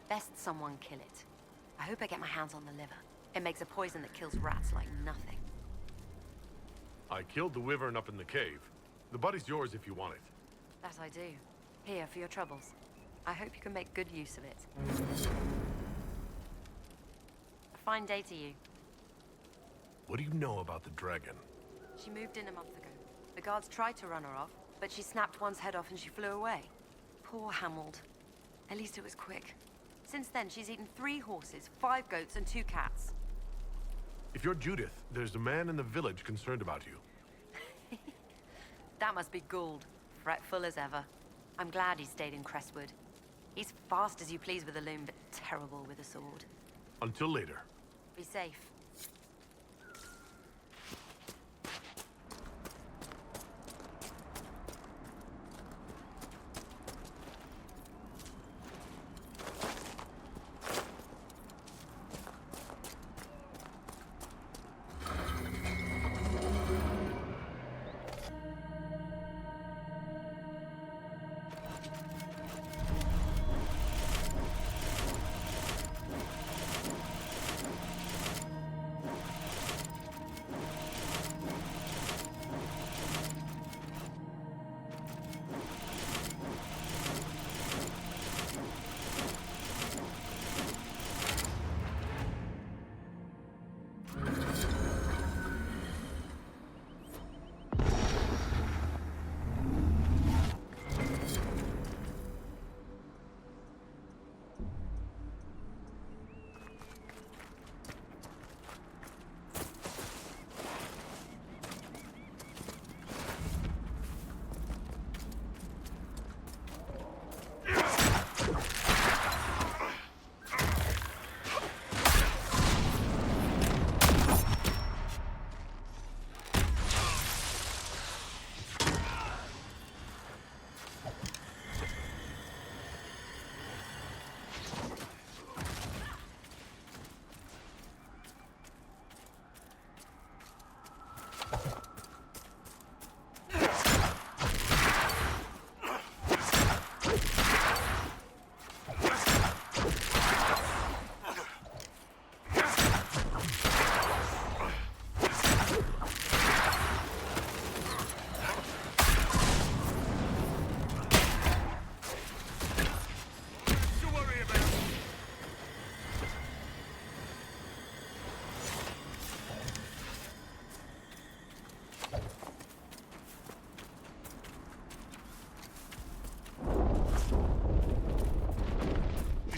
Best someone kill it. I hope I get my hands on the liver. It makes a poison that kills rats like nothing. I killed the wyvern up in the cave. The body's yours if you want it. That I do. Here, for your troubles. I hope you can make good use of it. A fine day to you. What do you know about the dragon? She moved in a month ago. The guards tried to run her off, but she snapped one's head off and she flew away. Poor Hamold. At least it was quick. Since then, she's eaten 3 horses, 5 goats, and 2 cats. If you're Judith, there's a man in the village concerned about you. That must be Gould. Fretful as ever. I'm glad he stayed in Crestwood. He's fast as you please with a loom, but terrible with a sword. Until later. Be safe.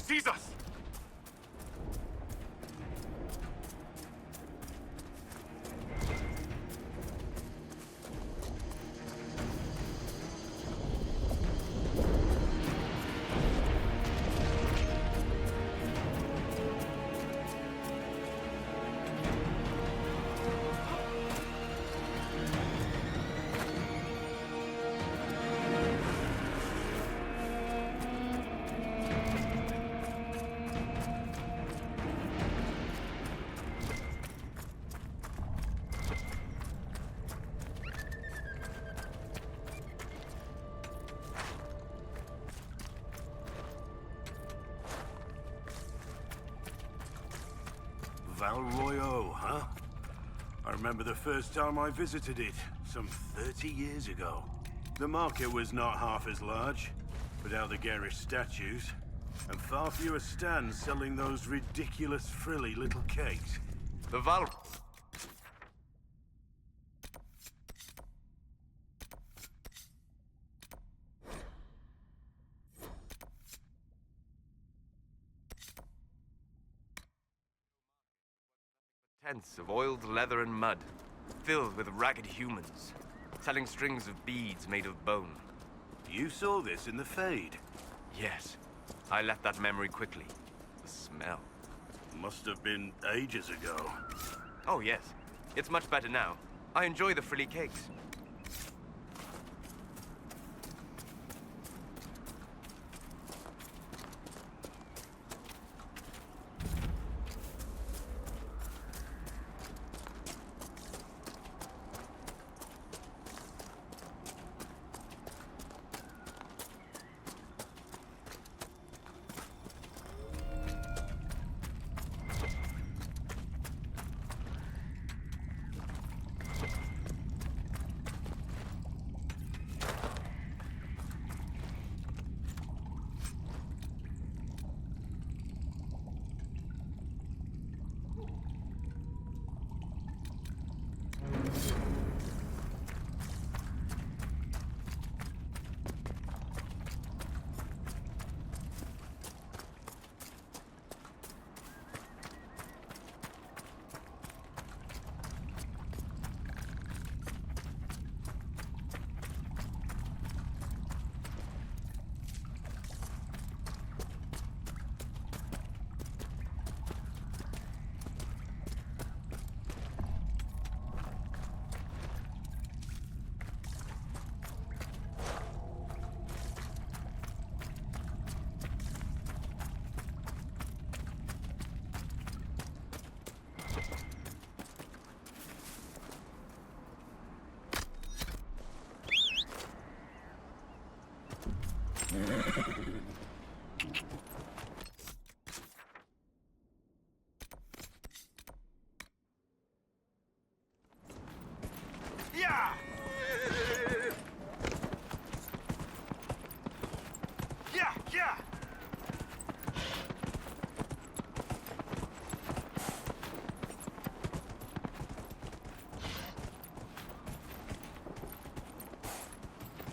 Sees us! Val Royaux, huh? I remember the first time I visited it, some 30 years ago. The market was not half as large, without the garish statues, and far fewer stands selling those ridiculous frilly little cakes. The Val... Tents of oiled leather and mud, filled with ragged humans, selling strings of beads made of bone. You saw this in the Fade? Yes. I left that memory quickly. The smell. Must have been ages ago. Oh, yes. It's much better now. I enjoy the frilly cakes. Yeah! Yeah, yeah!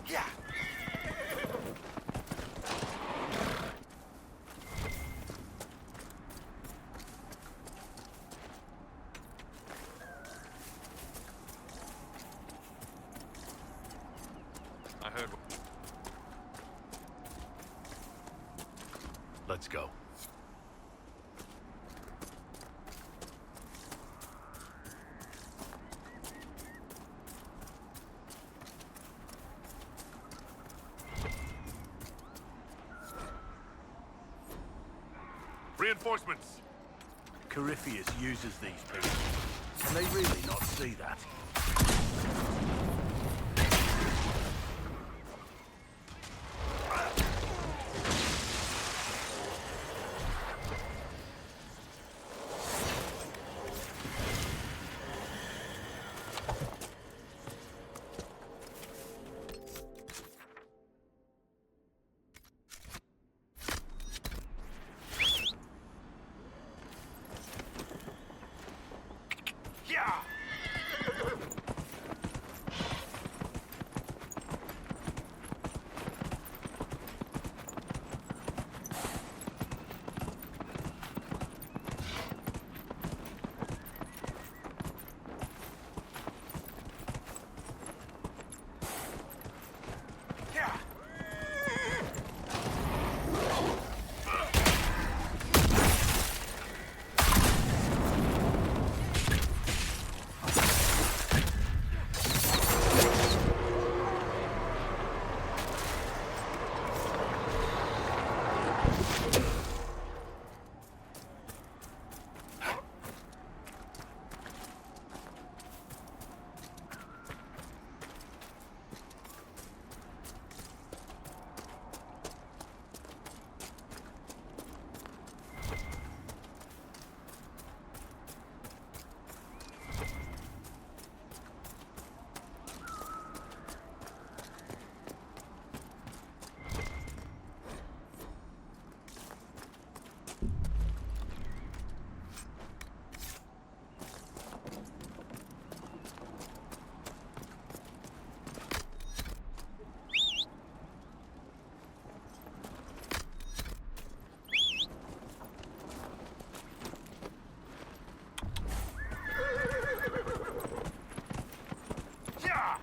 Yeah! I heard. Let's go. Reinforcements! Corypheus uses these people. Can they really not see that? Yeah! Yeah! Yeah!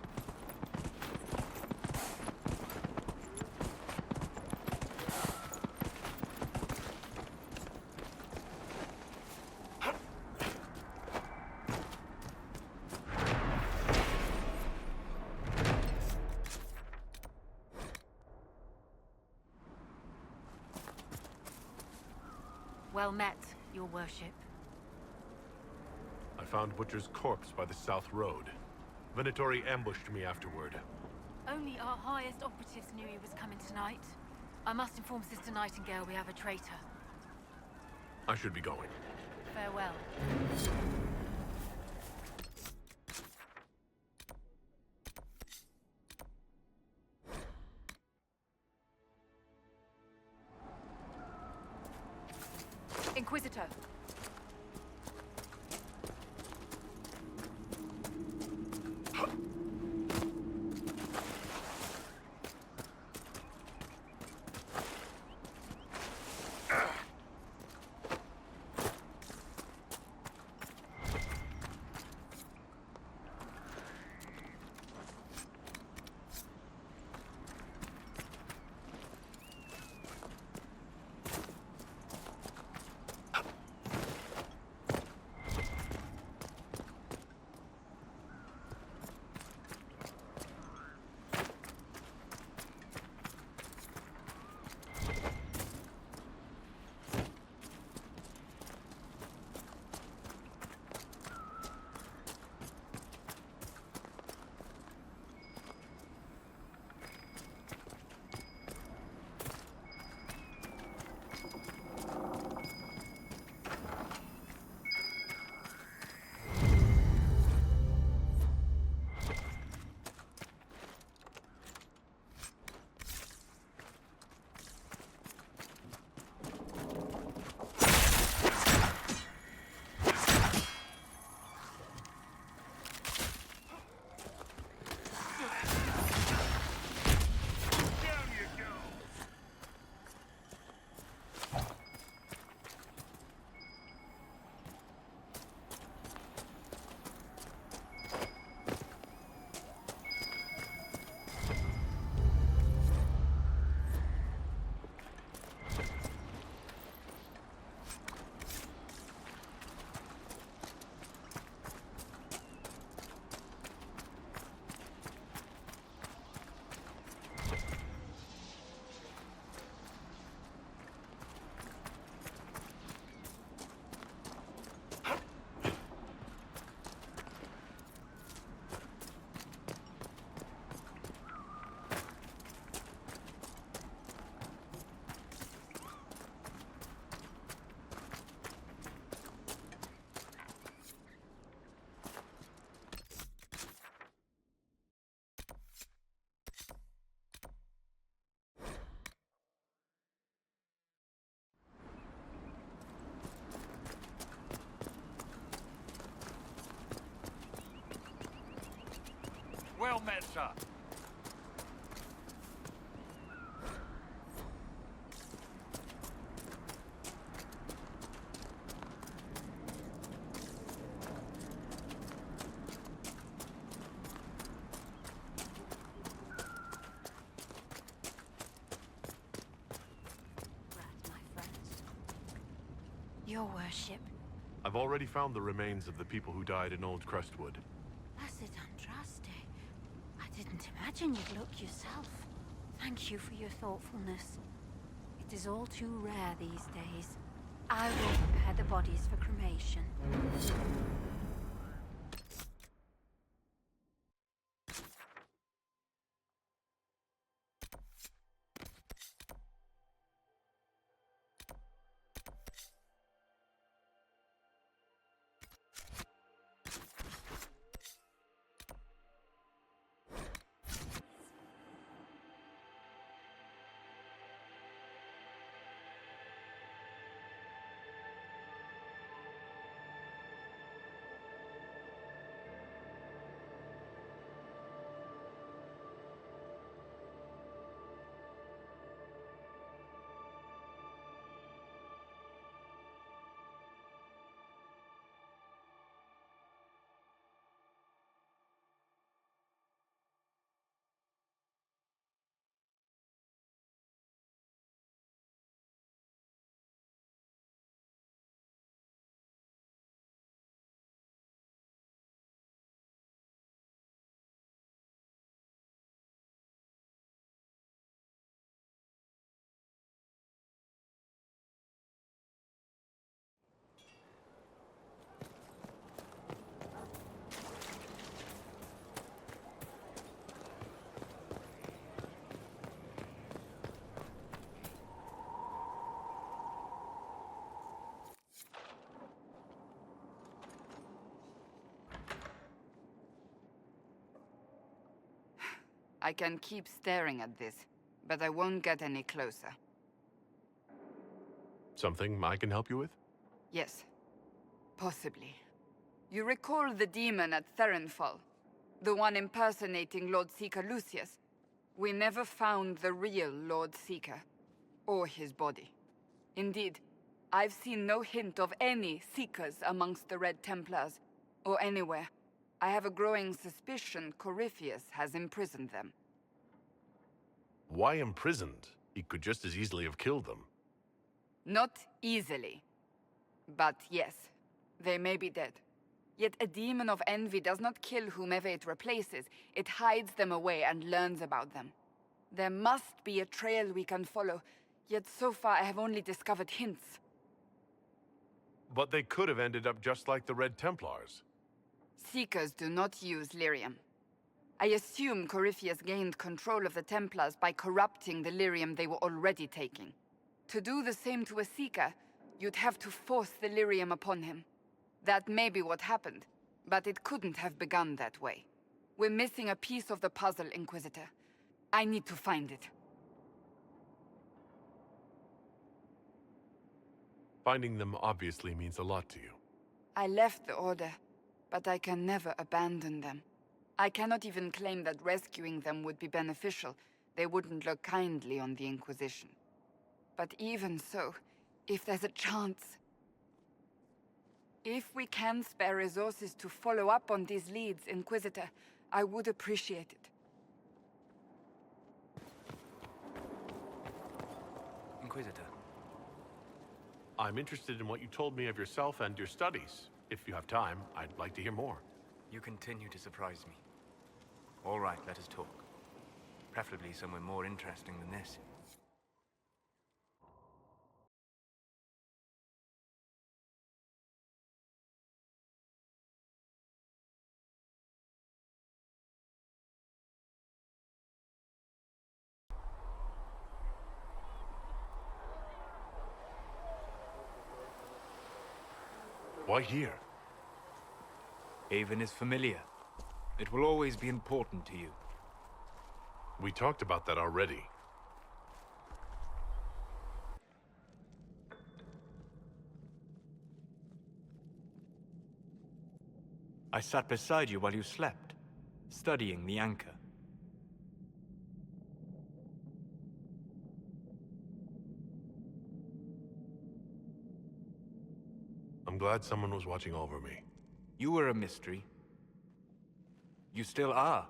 Well met, your worship. I found Butcher's corpse by the South Road. Venatori ambushed me afterward. Only our highest operatives knew he was coming tonight. I must inform Sister Nightingale we have a traitor. I should be going. Farewell. Inquisitor. Well met, sir. Your worship. I've already found the remains of the people who died in Old Crestwood. Blessed Andraste. I didn't imagine you'd look yourself. Thank you for your thoughtfulness. It is all too rare these days. I will prepare the bodies for cremation. I can keep staring at this, but I won't get any closer. Something I can help you with? Yes. Possibly. You recall the demon at Therenfall? The one impersonating Lord Seeker Lucius? We never found the real Lord Seeker, or his body. Indeed, I've seen no hint of any Seekers amongst the Red Templars, or anywhere. I have a growing suspicion Corypheus has imprisoned them. Why imprisoned? He could just as easily have killed them. Not easily. But yes, they may be dead. Yet a demon of envy does not kill whomever it replaces. It hides them away and learns about them. There must be a trail we can follow, yet so far I have only discovered hints. But they could have ended up just like the Red Templars. Seekers do not use lyrium. I assume Corypheus gained control of the Templars by corrupting the lyrium they were already taking. To do the same to a Seeker, you'd have to force the lyrium upon him. That may be what happened, but it couldn't have begun that way. We're missing a piece of the puzzle, Inquisitor. I need to find it. Finding them obviously means a lot to you. I left the Order, but I can never abandon them. I cannot even claim that rescuing them would be beneficial. They wouldn't look kindly on the Inquisition. But even so, if there's a chance... If we can spare resources to follow up on these leads, Inquisitor, I would appreciate it. Inquisitor. I'm interested in what you told me of yourself and your studies. If you have time, I'd like to hear more. You continue to surprise me. All right, let us talk. Preferably somewhere more interesting than this. Why here? Haven is familiar. It will always be important to you. We talked about that already. I sat beside you while you slept. studying the anchor. I'm glad someone was watching over me. You were a mystery. You still are.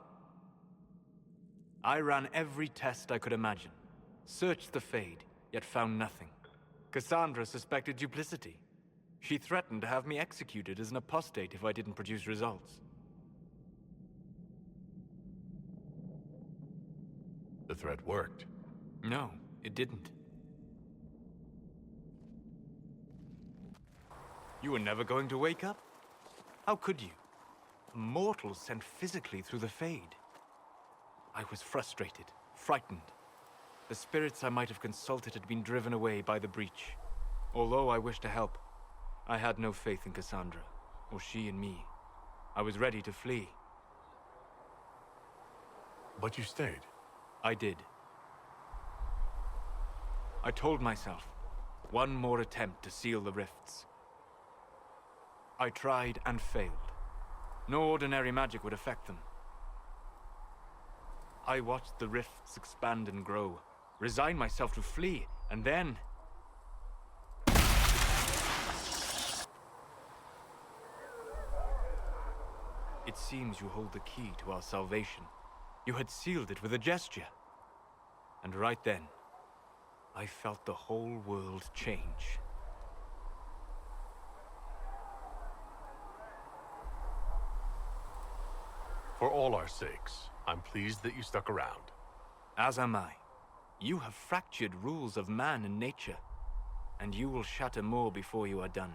I ran every test I could imagine. Searched the Fade, yet found nothing. Cassandra suspected duplicity. She threatened to have me executed as an apostate if I didn't produce results. The threat worked. No, it didn't. You were never going to wake up? How could you? A mortal sent physically through the Fade. I was frustrated, frightened. The spirits I might have consulted had been driven away by the breach. Although I wished to help, I had no faith in Cassandra, or she in me. I was ready to flee. But you stayed. I did. I told myself, one more attempt to seal the rifts. I tried and failed. No ordinary magic would affect them. I watched the rifts expand and grow, resigned myself to flee, and then... It seems you hold the key to our salvation. You had sealed it with a gesture. And right then, I felt the whole world change. For all our sakes, I'm pleased that you stuck around. As am I. You have fractured rules of man and nature, and you will shatter more before you are done.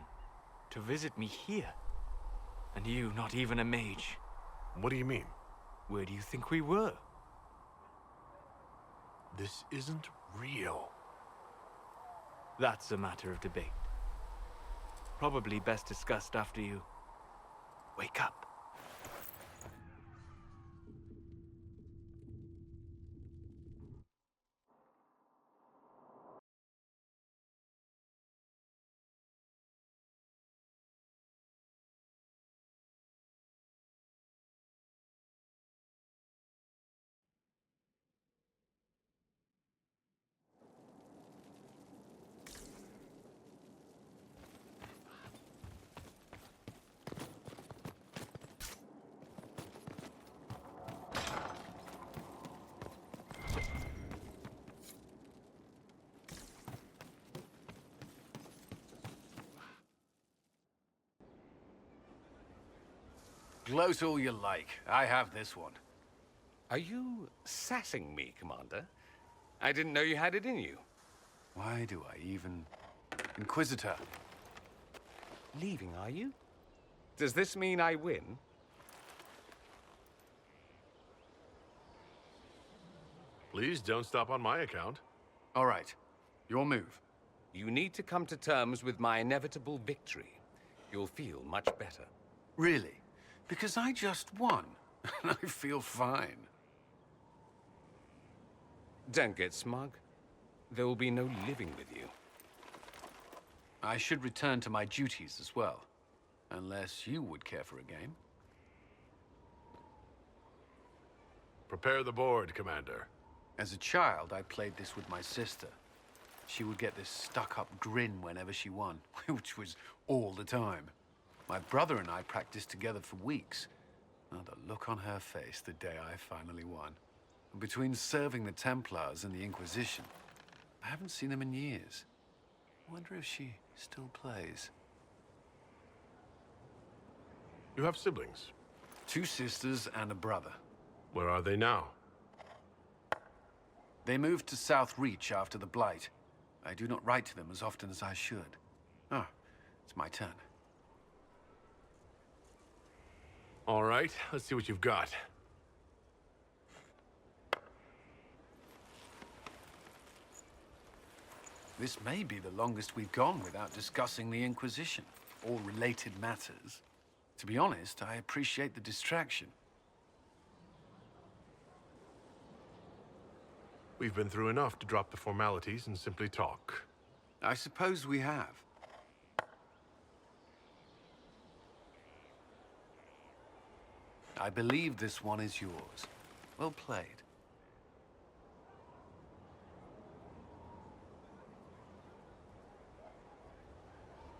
To visit me here, and you not even a mage. What do you mean? Where do you think we were? This isn't real. That's a matter of debate. Probably best discussed after you wake up. Gloat all you like. I have this one. Are you sassing me, Commander? I didn't know you had it in you. Why do I even... Inquisitor. Leaving, are you? Does this mean I win? Please don't stop on my account. All right. Your move. You need to come to terms with my inevitable victory. You'll feel much better. Really? Because I just won. And I feel fine. Don't get smug. There will be no living with you. I should return to my duties as well. Unless you would care for a game. Prepare the board, Commander. As a child, I played this with my sister. She would get this stuck-up grin whenever she won, which was all the time. My brother and I practiced together for weeks. Oh, the look on her face the day I finally won. Between serving the Templars and the Inquisition, I haven't seen them in years. I wonder if she still plays. You have siblings? 2 sisters and a brother. Where are they now? They moved to South Reach after the Blight. I do not write to them as often as I should. Ah, it's my turn. All right, let's see what you've got. This may be the longest we've gone without discussing the Inquisition, or related matters. To be honest, I appreciate the distraction. We've been through enough to drop the formalities and simply talk. I suppose we have. I believe this one is yours. Well played.